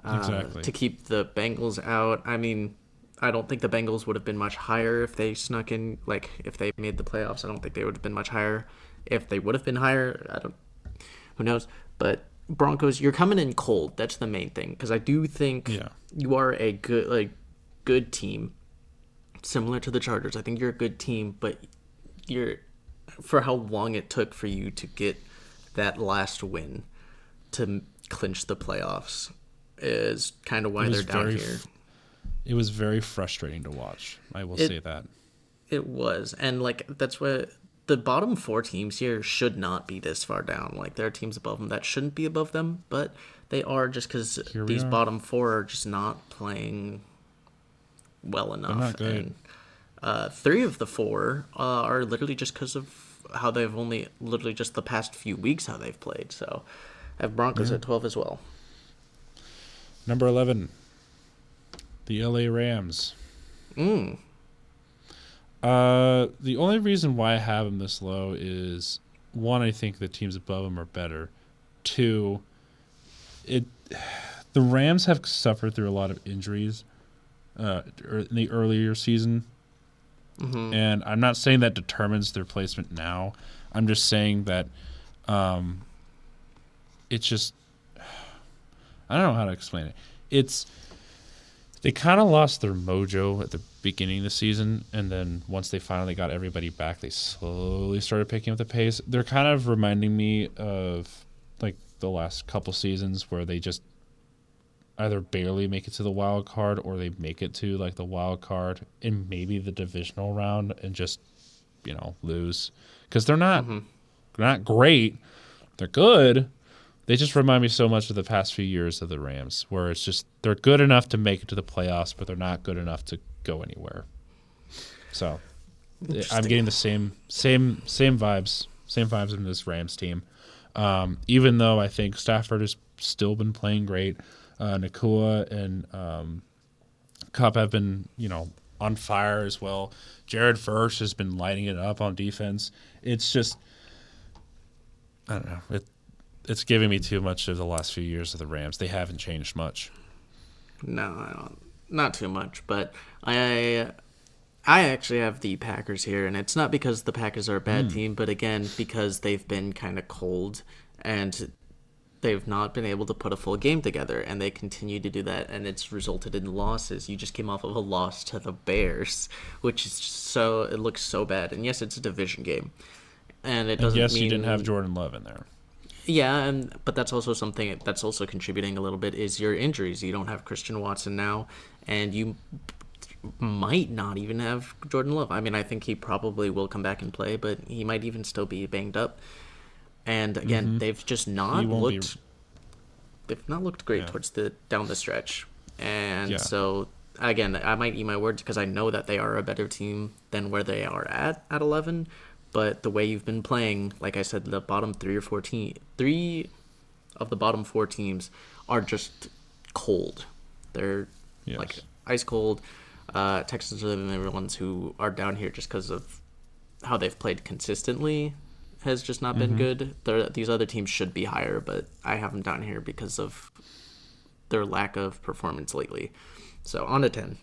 Speaker 2: Exactly.
Speaker 1: to keep the Bengals out. I mean, I don't think the Bengals would have been much higher if they snuck in. Like if they made the playoffs, I don't think they would have been much higher. If they would have been higher, I don't. Who knows? But Broncos, you're coming in cold. That's the main thing because I do think
Speaker 2: Yeah.
Speaker 1: you are a good team, similar to the Chargers. I think you're a good team, but you're for how long it took for you to get that last win to clinch the playoffs is kind of why they're down here.
Speaker 2: It was very frustrating to watch. I will say that.
Speaker 1: It was, and that's what the bottom four teams here should not be this far down. Like there are teams above them that shouldn't be above them, but they are just because these bottom four are just not playing well enough.
Speaker 2: They're not good.
Speaker 1: And three of the four are literally just because of how they've only literally just the past few weeks how they've played. So I have Broncos at 12 as well.
Speaker 2: Number 11, the LA Rams. The only reason why I have them this low is, one, I think the teams above them are better. Two, the Rams have suffered through a lot of injuries in the earlier season. And I'm not saying that determines their placement now. I'm just saying that it's just, I don't know how to explain it. They kind of lost their mojo at the beginning of the season, and then once they finally got everybody back, they slowly started picking up the pace. They're kind of reminding me of the last couple seasons where they just either barely make it to the wild card or they make it to the wild card and maybe the divisional round and just lose because they're not great. They're good. They just remind me so much of the past few years of the Rams, where it's just they're good enough to make it to the playoffs, but they're not good enough to go anywhere. So I'm getting the same vibes in this Rams team. Even though I think Stafford has still been playing great, Nakua and Kupp have been on fire as well. Jared Verse has been lighting it up on defense. It's just I don't know. It's giving me too much of the last few years of the Rams. They haven't changed much.
Speaker 1: No, I don't, not too much, but I actually have the Packers here, and it's not because the Packers are a bad team, but again, because they've been kind of cold, and they've not been able to put a full game together, and they continue to do that, and it's resulted in losses. You just came off of a loss to the Bears, which is it looks so bad, and yes, it's a division game, and it doesn't mean...
Speaker 2: you didn't have Jordan Love in there.
Speaker 1: Yeah, but that's also something that's also contributing a little bit is your injuries. You don't have Christian Watson now, and you might not even have Jordan Love. I mean, I think he probably will come back and play, but he might even still be banged up. And again, they've just not looked. They've not looked great towards down the stretch, and so again, I might eat my words because I know that they are a better team than where they are at 11. But the way you've been playing, like I said, the bottom three of the bottom four teams are just cold. They're ice cold. Texans are the ones who are down here just because of how they've played consistently has just not been good. These other teams should be higher, but I have them down here because of their lack of performance lately. So on to 10.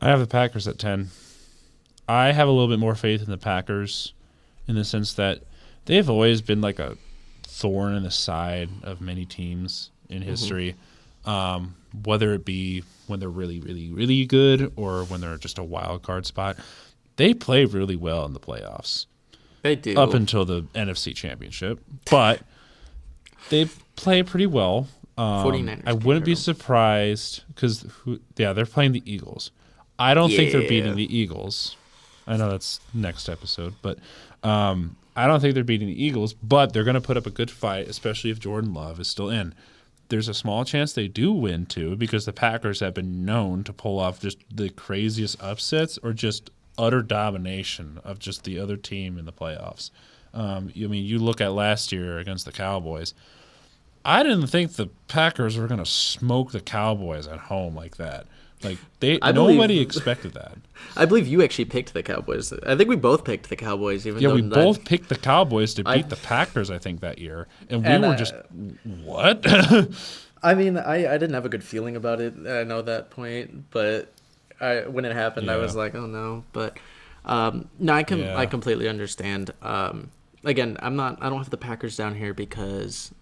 Speaker 2: I have the Packers at 10. I have a little bit more faith in the Packers in the sense that they've always been like a thorn in the side of many teams in history, whether it be when they're really, really, really good or when they're just a wild card spot. They play really well in the playoffs.
Speaker 1: They do.
Speaker 2: Up until the NFC Championship. But they play pretty well.
Speaker 1: 49ers.
Speaker 2: I wouldn't be surprised because, they're playing the Eagles. I don't think they're beating the Eagles. I know that's next episode, but I don't think they're beating the Eagles, but they're going to put up a good fight, especially if Jordan Love is still in. There's a small chance they do win, too, because the Packers have been known to pull off just the craziest upsets or just utter domination of just the other team in the playoffs. You look at last year against the Cowboys. I didn't think the Packers were going to smoke the Cowboys at home like that. Like nobody expected that.
Speaker 1: I believe you actually picked the Cowboys. I think we both picked the Cowboys.
Speaker 2: We both picked the Cowboys to beat the Packers, I think, that year. And we were just, what?
Speaker 1: I mean, I didn't have a good feeling about it. I know that point, but when it happened, I was like, oh no. But no, I completely understand. Again, I don't have the Packers down here because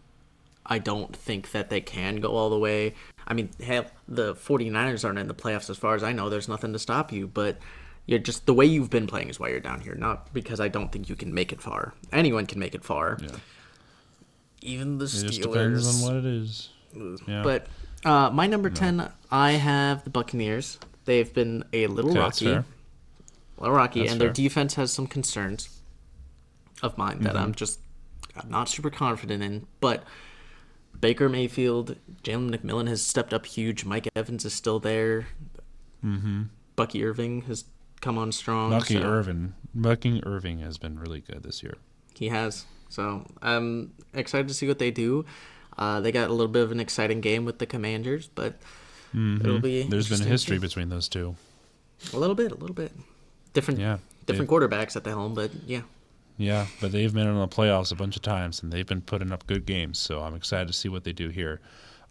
Speaker 1: I don't think that they can go all the way. I mean, hell, the 49ers aren't in the playoffs as far as I know. There's nothing to stop you, but you're just the way you've been playing is why you're down here, not because I don't think you can make it far. Anyone can make it far. Yeah. Even the Steelers. It just
Speaker 2: depends on what it is.
Speaker 1: Yeah. But my number 10, I have the Buccaneers. They've been a little rocky. And their defense has some concerns of mine that I'm not super confident in, but Baker Mayfield, Jalen McMillan has stepped up huge. Mike Evans is still there. Bucky Irving has come on strong.
Speaker 2: Bucky Irving has been really good this year.
Speaker 1: He has. So I'm excited to see what they do. They got a little bit of an exciting game with the Commanders, but it'll be.
Speaker 2: There's been a history between those two.
Speaker 1: A little bit. Different quarterbacks at the helm, but yeah.
Speaker 2: Yeah, but they've been in the playoffs a bunch of times, and they've been putting up good games, so I'm excited to see what they do here.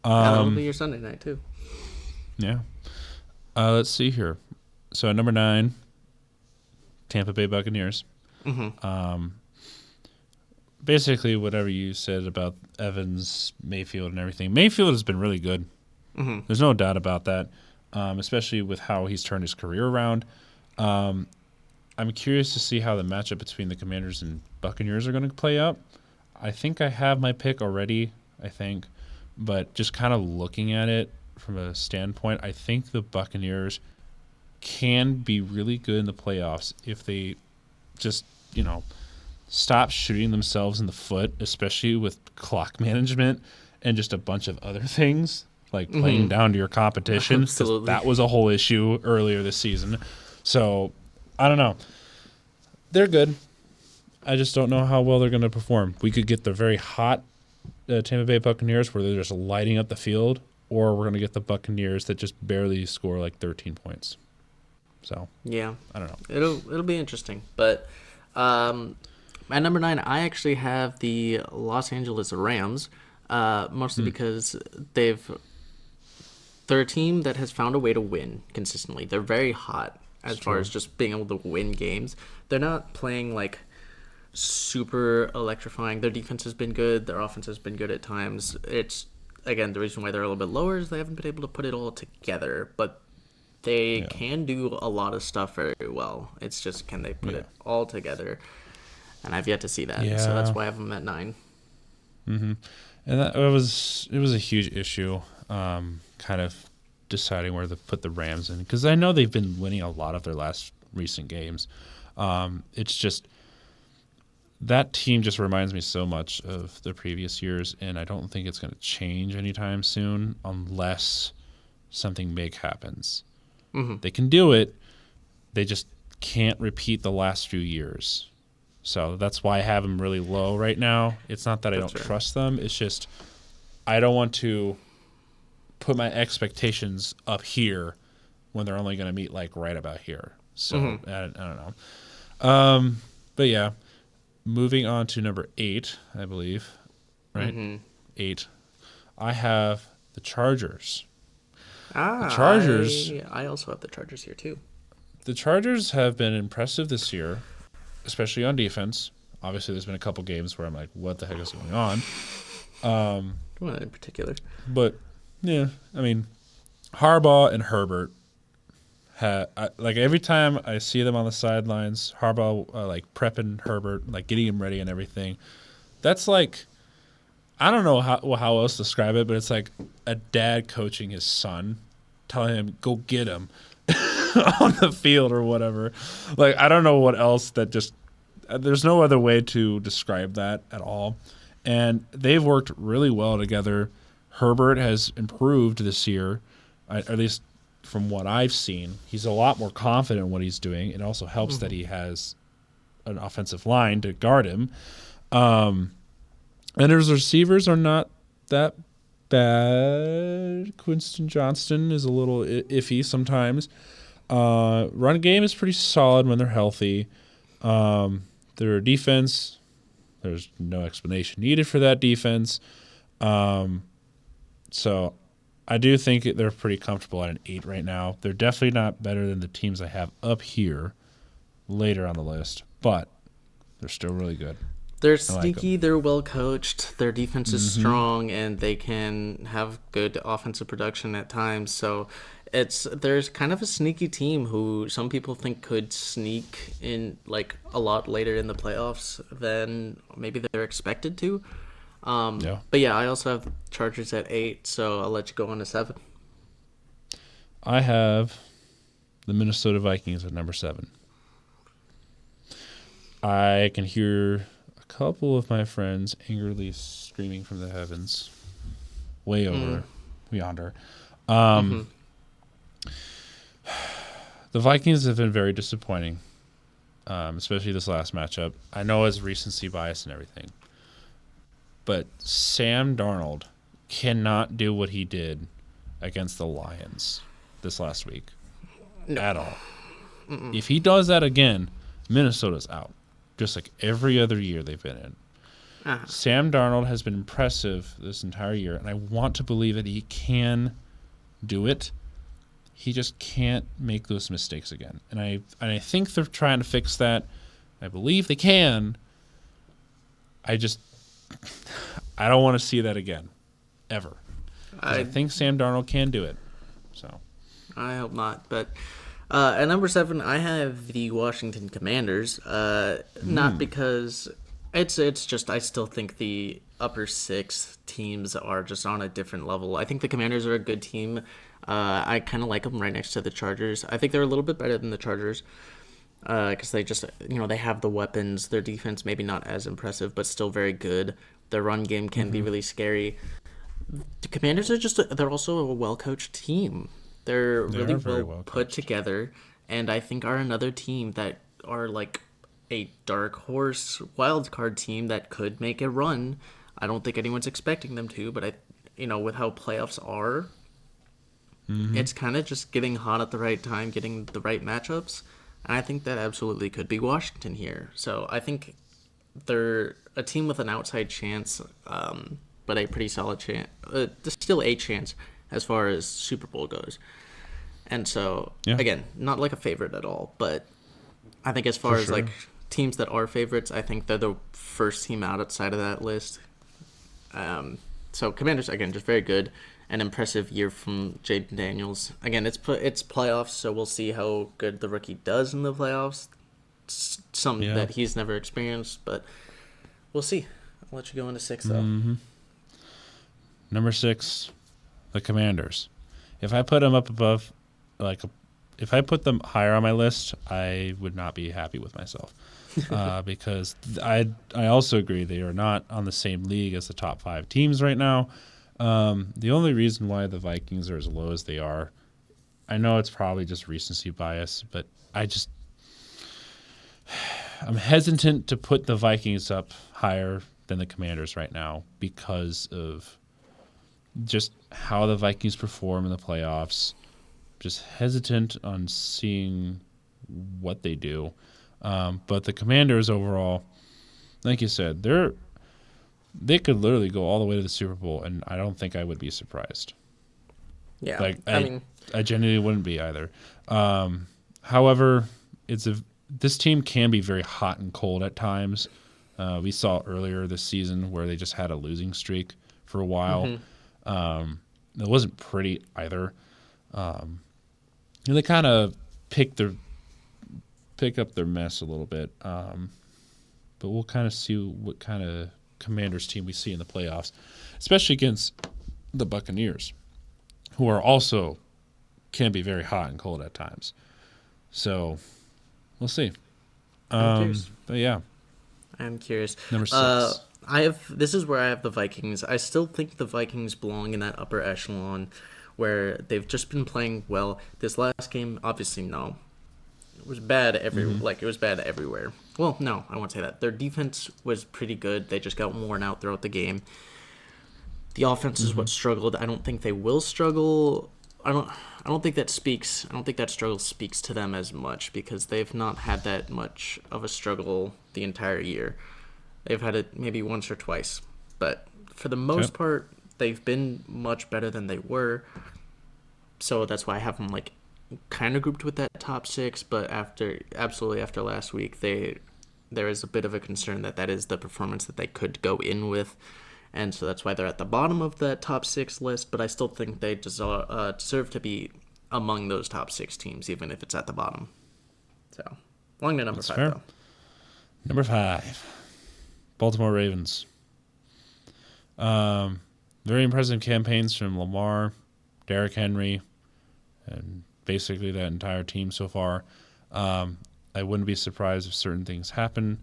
Speaker 1: That'll be your Sunday night, too.
Speaker 2: Yeah. Let's see here. So at number 9, Tampa Bay Buccaneers. Basically, whatever you said about Evans, Mayfield, and everything. Mayfield has been really good. There's no doubt about that, especially with how he's turned his career around. I'm curious to see how the matchup between the Commanders and Buccaneers are going to play out. I think I have my pick already, but just kind of looking at it from a standpoint, I think the Buccaneers can be really good in the playoffs if they just, stop shooting themselves in the foot, especially with clock management and just a bunch of other things, like playing down to your competition.
Speaker 1: Absolutely.
Speaker 2: That was a whole issue earlier this season. So I don't know. They're good. I just don't know how well they're going to perform. We could get the very hot Tampa Bay Buccaneers where they're just lighting up the field, or we're going to get the Buccaneers that just barely score like 13 points. So
Speaker 1: yeah,
Speaker 2: I don't know.
Speaker 1: It'll be interesting. But at number 9, I actually have the Los Angeles Rams, mostly because they're a team that has found a way to win consistently. They're very hot. As far as just being able to win games. They're not playing like super electrifying. Their defense has been good. Their offense has been good at times. It's, again, the reason why they're a little bit lower is they haven't been able to put it all together. But they can do a lot of stuff very well. It's just, can they put it all together? And I've yet to see that. So that's why I have them at 9.
Speaker 2: And it was a huge issue, kind of deciding where to put the Rams in, because I know they've been winning a lot of their last recent games. It's just that team just reminds me so much of the previous years, and I don't think it's going to change anytime soon unless something big happens. They can do it. They just can't repeat the last few years. So that's why I have them really low right now. It's not that I don't trust them. It's just I don't want to put my expectations up here when they're only going to meet like right about here. So I don't know. But yeah, moving on to number 8, I believe, right?
Speaker 1: Mm-hmm.
Speaker 2: 8. I have the Chargers. The
Speaker 1: Ah,
Speaker 2: Chargers,
Speaker 1: I also have the Chargers here too.
Speaker 2: the Chargers have been impressive this year, especially on defense. Obviously, there's been a couple games where I'm like, what the heck is going on?
Speaker 1: One in particular.
Speaker 2: But yeah, I mean, Harbaugh and Herbert. Like every time I see them on the sidelines, Harbaugh like prepping Herbert, like getting him ready and everything. That's like, I don't know how else to describe it, but it's like a dad coaching his son, telling him go get him on the field or whatever. Like I don't know what else that just. There's no other way to describe that at all. And they've worked really well together. Herbert has improved this year, at least from what I've seen. He's a lot more confident in what he's doing. It also helps that he has an offensive line to guard him. And his receivers are not that bad. Quinton Johnston is a little iffy sometimes. Run game is pretty solid when they're healthy. Their defense, there's no explanation needed for that defense. So I do think they're pretty comfortable at an 8 right now. They're definitely not better than the teams I have up here later on the list, but they're still really good.
Speaker 1: They're sneaky, they're well coached, their defense is strong, and they can have good offensive production at times. So there's kind of a sneaky team who some people think could sneak in like a lot later in the playoffs than maybe they're expected to.
Speaker 2: Yeah.
Speaker 1: But yeah, I also have Chargers at 8, so I'll let you go on to 7.
Speaker 2: I have the Minnesota Vikings at number 7. I can hear a couple of my friends angrily screaming from the heavens, way over yonder. The Vikings have been very disappointing, especially this last matchup. I know it's recency bias and everything, but Sam Darnold cannot do what he did against the Lions this last week at all. If he does that again, Minnesota's out, just like every other year they've been in. Sam Darnold has been impressive this entire year, and I want to believe that he can do it. He just can't make those mistakes again. And I think they're trying to fix that. I believe they can. I don't want to see that again, ever. I think Sam Darnold can do it. So
Speaker 1: I hope not. But at number 7, I have the Washington Commanders. Not because it's just I still think the upper 6 teams are just on a different level. I think the Commanders are a good team. I kind of like them right next to the Chargers. I think they're a little bit better than the Chargers because they just, they have the weapons. Their defense maybe not as impressive, but still very good. Their run game can be really scary. The Commanders are they're also a well-coached team. They're really well put together, and I think are another team that are like a dark horse wild card team that could make a run. I don't think anyone's expecting them to, but with how playoffs are, it's kind of just getting hot at the right time, getting the right matchups. And I think that absolutely could be Washington here. So I think they're a team with an outside chance, but a pretty solid chance. There's still a chance as far as Super Bowl goes. And so, again, not like a favorite at all. But I think as far as like teams that are favorites, I think they're the first team outside of that list. So Commanders, again, just very good. An impressive year from Jaden Daniels. Again, it's playoffs, so we'll see how good the rookie does in the playoffs. Something that he's never experienced, but we'll see. I'll let you go into 6, though.
Speaker 2: Number 6, the Commanders. If I put them up above, if I put them higher on my list, I would not be happy with myself. Because I also agree they are not on the same league as the top 5 teams right now. The only reason why the Vikings are as low as they are, I know it's probably just recency bias, but I'm hesitant to put the Vikings up higher than the Commanders right now because of just how the Vikings perform in the playoffs. Just hesitant on seeing what they do. But the Commanders overall, like you said, they could literally go all the way to the Super Bowl, and I don't think I would be surprised.
Speaker 1: Yeah,
Speaker 2: Like
Speaker 1: I mean,
Speaker 2: I genuinely wouldn't be either. However, this team can be very hot and cold at times. We saw earlier this season where they just had a losing streak for a while. It wasn't pretty either. They kind of pick up their mess a little bit. But we'll kind of see what kind of Commanders team we see in the playoffs, especially against the Buccaneers, who are also can be very hot and cold at times. So we'll see.
Speaker 1: I'm curious.
Speaker 2: But yeah,
Speaker 1: I'm curious.
Speaker 2: Number 6.
Speaker 1: This is where I have the Vikings. I still think the Vikings belong in that upper echelon where they've just been playing well. This last game, obviously, no. It was bad it was bad everywhere. Well, no, I won't say that. Their defense was pretty good. They just got worn out throughout the game. The offense is what struggled. I don't think they will struggle. I don't think that struggle speaks to them as much because they've not had that much of a struggle the entire year. They've had it maybe once or twice, but for the most part, they've been much better than they were. So that's why I have them like kind of grouped with that top 6. But after last week, there is a bit of a concern that is the performance that they could go in with. And so that's why they're at the bottom of that top 6 list, but I still think they deserve to be among those top 6 teams, even if it's at the bottom. So, along to number 5, though.
Speaker 2: Number 5, Baltimore Ravens. Very impressive campaigns from Lamar, Derrick Henry, and basically that entire team so far. I wouldn't be surprised if certain things happen.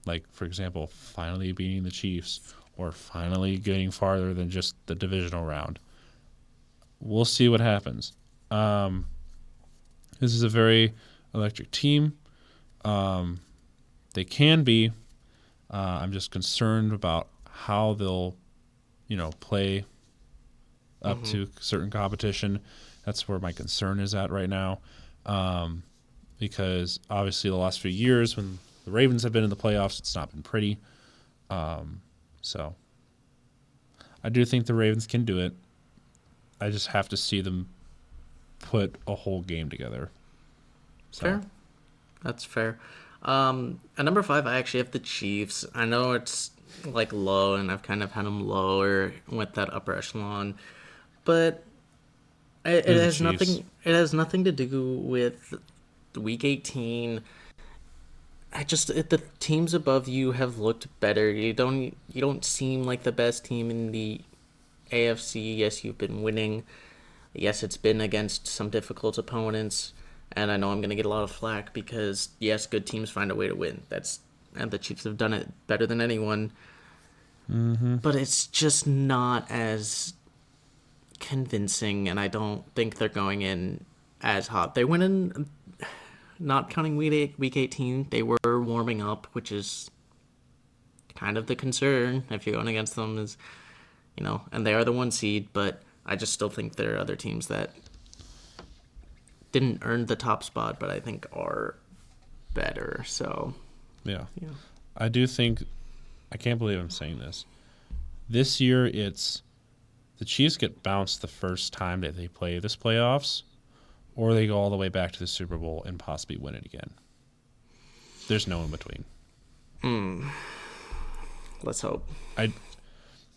Speaker 2: Like, for example, finally beating the Chiefs or finally getting farther than just the divisional round. We'll see what happens. This is a very electric team. They can be. I'm just concerned about how they'll, play up to certain competition. That's where my concern is at right now. Because obviously the last few years when the Ravens have been in the playoffs, it's not been pretty. So I do think the Ravens can do it. I just have to see them put a whole game together. So.
Speaker 1: Fair. That's fair. At number 5, I actually have the Chiefs. I know it's like low, and I've kind of had them lower with that upper echelon, but it has nothing. It has nothing to do with Week 18. The teams above you have looked better. You don't seem like the best team in the AFC. Yes, you've been winning. Yes, it's been against some difficult opponents, and I know I'm going to get a lot of flack because yes, good teams find a way to win. And the Chiefs have done it better than anyone. But it's just not as convincing, and I don't think they're going in as hot. They went in. Not counting week 18, they were warming up, which is kind of the concern if you're going against them is, and they are the 1 seed, but I just still think there are other teams that didn't earn the top spot, but I think are better. So,
Speaker 2: yeah. I do think, I can't believe I'm saying this. This year, it's the Chiefs get bounced the first time that they play this playoffs, or they go all the way back to the Super Bowl and possibly win it again. There's no in between.
Speaker 1: Let's hope.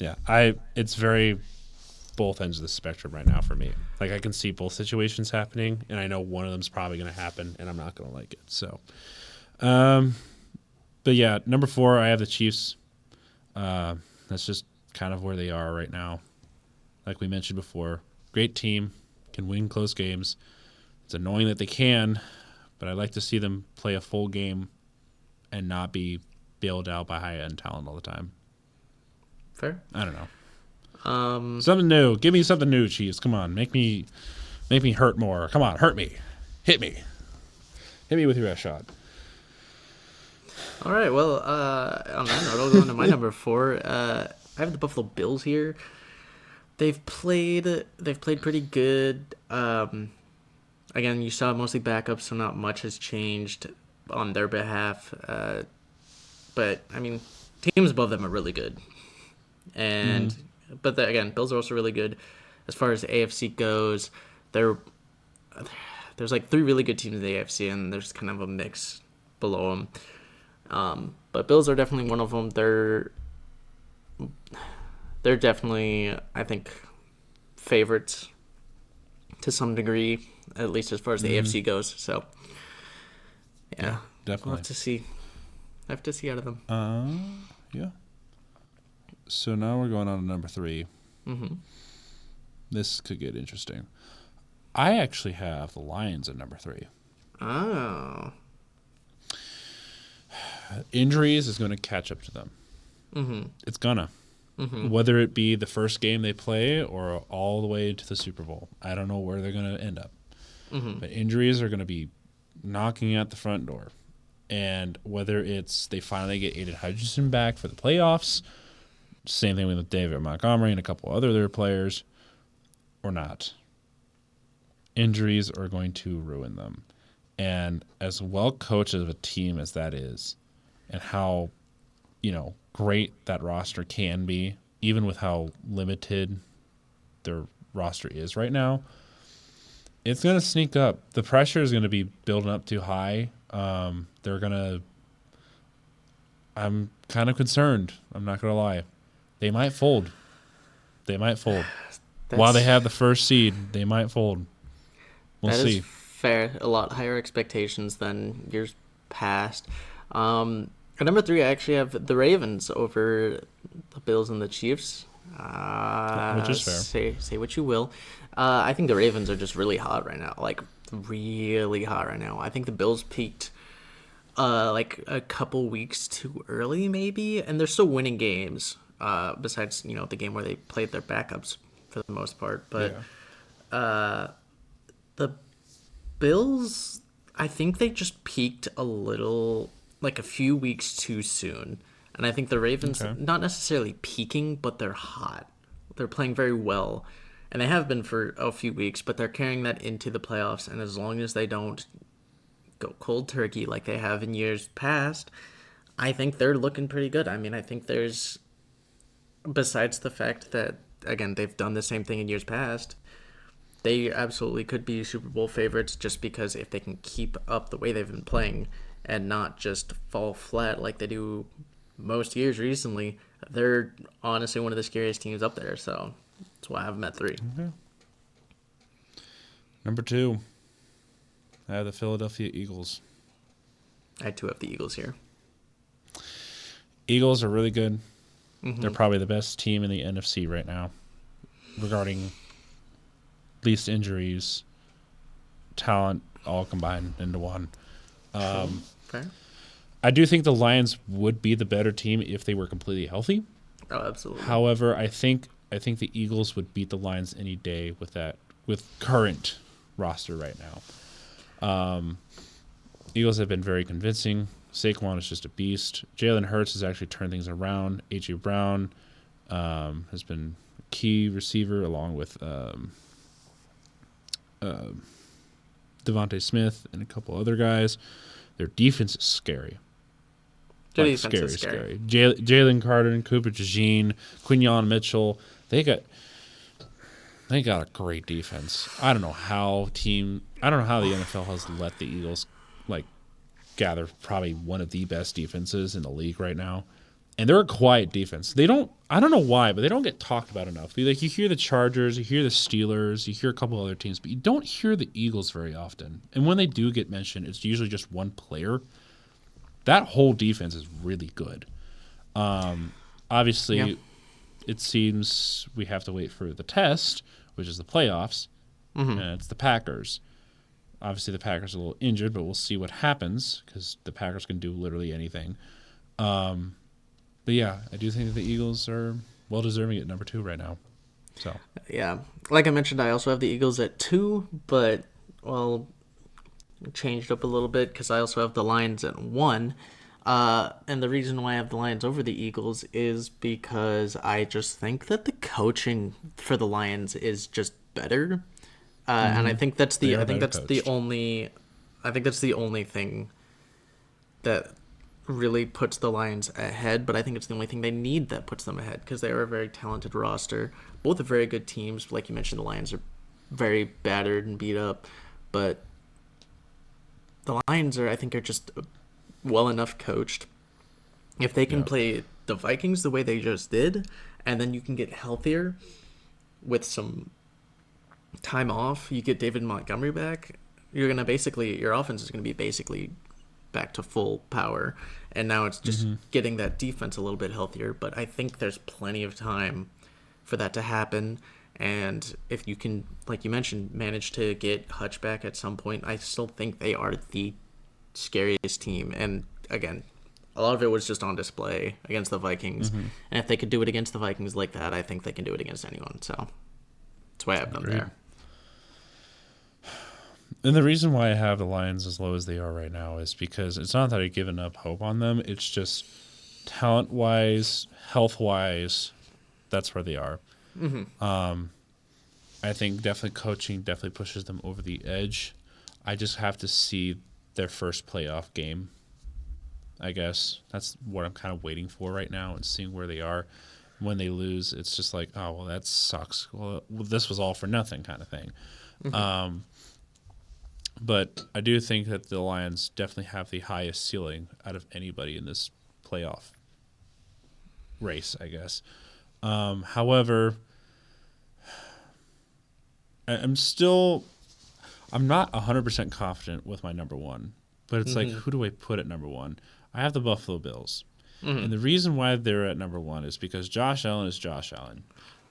Speaker 2: It's very both ends of the spectrum right now for me. Like, I can see both situations happening, and I know one of them's probably going to happen, and I'm not going to like it. So, but yeah, number 4, I have the Chiefs. That's just kind of where they are right now. Like we mentioned before, great team, can win close games. It's annoying that they can, but I'd like to see them play a full game and not be bailed out by high-end talent all the time.
Speaker 1: Fair.
Speaker 2: I don't know. Something new. Give me something new, Chiefs. Come on. Make me hurt more. Come on. Hurt me. Hit me. Hit me with your shot.
Speaker 1: All right. Well, on that note, I'll go into my number 4. I have the Buffalo Bills here. They've played pretty good. Again, you saw mostly backups, so not much has changed. on their behalf. But I mean, teams above them are really good, and but again, Bills are also really good. As far as the AFC goes, there there's like three really good teams in the AFC, and there's kind of a mix below them. But Bills are definitely one of them. They're definitely, I think, favorites to some degree, at least as far as the AFC goes. So, yeah,
Speaker 2: Definitely.
Speaker 1: we'll have to see. I have to see out of them.
Speaker 2: Yeah. So now we're going on to number 3.
Speaker 1: Mm-hmm.
Speaker 2: This could get interesting. I actually have the Lions at number 3.
Speaker 1: Oh.
Speaker 2: Injuries is going to catch up to them.
Speaker 1: Mm-hmm.
Speaker 2: It's gonna.
Speaker 1: Mm-hmm.
Speaker 2: Whether it be the first game they play or all the way to the Super Bowl. I don't know where they're going to end up.
Speaker 1: Mm-hmm.
Speaker 2: But injuries are going to be knocking at the front door. And whether it's they finally get Aiden Hutchinson back for the playoffs, same thing with David Montgomery and a couple other players, or not. Injuries are going to ruin them. And as well coached of a team as that is, and how, great that roster can be, even with how limited their roster is right now, it's going to sneak up. The pressure is going to be building up too high. I'm kind of concerned. I'm not going to lie. They might fold. While they have the first seed, they might fold. We'll
Speaker 1: That
Speaker 2: see.
Speaker 1: is fair. A lot higher expectations than years past. At number 3, I actually have the Ravens over the Bills and the Chiefs.
Speaker 2: Which is fair.
Speaker 1: Say what you will. I think the Ravens are just really hot right now. Like, really hot right now. I think the Bills peaked like a couple weeks too early, maybe, and they're still winning games. Besides, the game where they played their backups for the most part. But the Bills, I think they just peaked a little, like a few weeks too soon. And I think the Ravens, not necessarily peaking, but they're hot. They're playing very well. And they have been for a few weeks, but they're carrying that into the playoffs. And as long as they don't go cold turkey like they have in years past, I think they're looking pretty good. I mean, I think there's, besides the fact that, again, they've done the same thing in years past, they absolutely could be Super Bowl favorites just because if they can keep up the way they've been playing and not just fall flat like they do most years recently, they're honestly one of the scariest teams up there. So that's why I have them at 3.
Speaker 2: Okay. Number 2, I have the Philadelphia Eagles.
Speaker 1: I too have the Eagles here.
Speaker 2: Eagles are really good.
Speaker 1: Mm-hmm.
Speaker 2: They're probably the best team in the NFC right now regarding least injuries, talent, all combined into one.
Speaker 1: Fair.
Speaker 2: I do think the Lions would be the better team if they were completely healthy.
Speaker 1: Oh, absolutely.
Speaker 2: However, I think the Eagles would beat the Lions any day with current roster right now. Eagles have been very convincing. Saquon is just a beast. Jalen Hurts has actually turned things around. A.J. Brown has been a key receiver along with Devontae Smith and a couple other guys. Their defense is scary.
Speaker 1: Their defense is scary.
Speaker 2: Jalen Carter and Cooper DeJean, Quinyon Mitchell, they got a great defense. I don't know how the NFL has let the Eagles gather probably one of the best defenses in the league right now. And they're a quiet defense. I don't know why, but they don't get talked about enough. You hear the Chargers, you hear the Steelers, you hear a couple other teams, but you don't hear the Eagles very often. And when they do get mentioned, it's usually just one player. That whole defense is really good. Obviously, It seems we have to wait for the test, which is the playoffs, and it's the Packers. Obviously, the Packers are a little injured, but we'll see what happens because the Packers can do literally anything. But yeah, I do think that the Eagles are well deserving at number 2 right now. So
Speaker 1: yeah, like I mentioned, I also have the Eagles at 2, but changed up a little bit because I also have the Lions at 1. And the reason why I have the Lions over the Eagles is because I just think that the coaching for the Lions is just better. And I think that's the only thing that really puts the Lions ahead, but I think it's the only thing they need that puts them ahead because they are a very talented roster. Both are very good teams. Like you mentioned, the Lions are very battered and beat up, but the Lions are just well enough coached. If they can play the Vikings the way they just did, and then you can get healthier with some time off, you get David Montgomery back, your offense is gonna be basically back to full power, and now it's just getting that defense a little bit healthier. But I think there's plenty of time for that to happen, and if you can, like you mentioned, manage to get Hutch back at some point, I still think they are the scariest team. And again, a lot of it was just on display against the Vikings, and if they could do it against the Vikings like that, I think they can do it against anyone. So that's why I have them there.
Speaker 2: And the reason why I have the Lions as low as they are right now is because it's not that I've given up hope on them. It's just talent-wise, health-wise, that's where they are. I think definitely coaching definitely pushes them over the edge. I just have to see their first playoff game, I guess. That's what I'm kind of waiting for right now and seeing where they are. When they lose, it's just like, oh, well, that sucks. Well, this was all for nothing kind of thing. But I do think that the Lions definitely have the highest ceiling out of anybody in this playoff race, I guess. However, I'm not 100% confident with my number one, but it's like, who do I put at number one? I have the Buffalo Bills. And the reason why they're at number one is because Josh Allen is Josh Allen.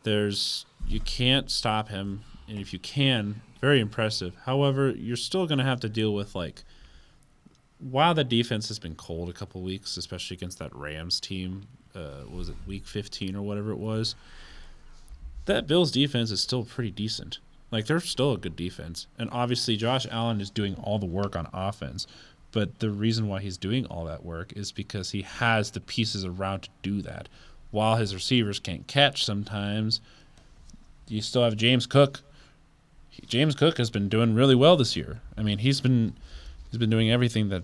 Speaker 2: You can't stop him, and if you can, very impressive. However, you're still going to have to deal with, like, while the defense has been cold a couple weeks, especially against that Rams team, was it week 15 or whatever it was, that Bills defense is still pretty decent. Like, they're still a good defense. And obviously Josh Allen is doing all the work on offense. But the reason why he's doing all that work is because he has the pieces around to do that. While his receivers can't catch sometimes, you still have James Cook. James Cook has been doing really well this year. I mean, he's been doing everything that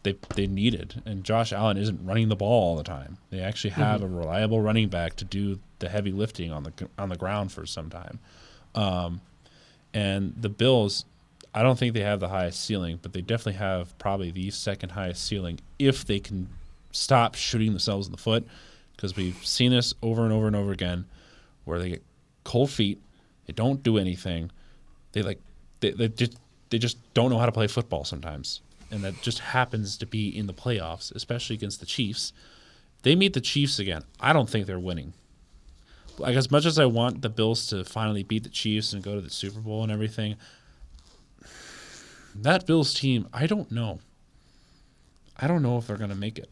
Speaker 2: they needed. And Josh Allen isn't running the ball all the time. They actually have a reliable running back to do the heavy lifting on the ground for some time. And the Bills, I don't think they have the highest ceiling, but they definitely have probably the second highest ceiling if they can stop shooting themselves in the foot, because we've seen this over and over and over again where they get cold feet, they don't do anything, they just don't know how to play football sometimes, and that just happens to be in the playoffs, especially against the Chiefs. They meet the Chiefs again. I don't think they're winning. Like, as much as I want the Bills to finally beat the Chiefs and go to the Super Bowl and everything, that Bills team, I don't know. I don't know if they're going to make it.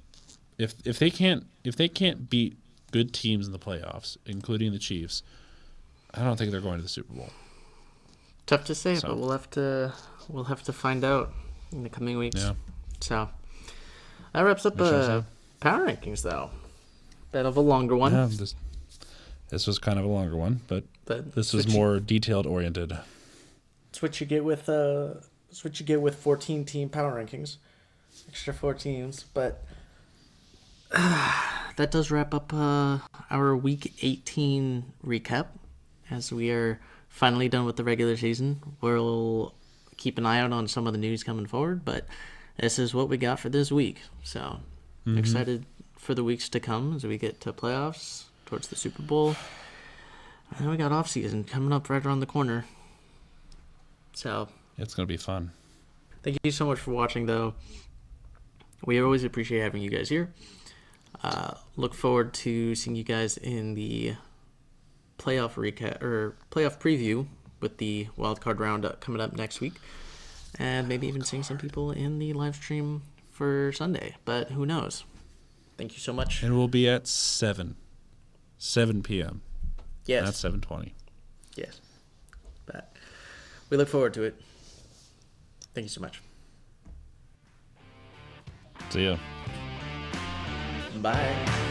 Speaker 2: If they can't beat good teams in the playoffs, including the Chiefs, I don't think they're going to the Super Bowl.
Speaker 1: Tough to say, but we'll have to find out in the coming weeks. Yeah. So that wraps up power rankings, though. Bit of a longer one.
Speaker 2: Yeah, this was kind of a longer one, but this was more detailed oriented.
Speaker 1: It's what you get with 14-team power rankings, extra 4 teams. But that does wrap up our Week 18 recap, as we are finally done with the regular season. We'll keep an eye out on some of the news coming forward, but this is what we got for this week. So excited for the weeks to come as we get to playoffs, towards the Super Bowl. And then we got off season coming up right around the corner. So
Speaker 2: it's going to be fun.
Speaker 1: Thank you so much for watching, though. We always appreciate having you guys here. Look forward to seeing you guys in the playoff recap or playoff preview with the wildcard round coming up next week, and maybe even seeing some people in the live stream for Sunday. But who knows? Thank you so much.
Speaker 2: And we'll be at 7 p.m.
Speaker 1: Yes.
Speaker 2: Not 7:20.
Speaker 1: Yes. But we look forward to it. Thank you so much.
Speaker 2: See ya.
Speaker 1: Bye.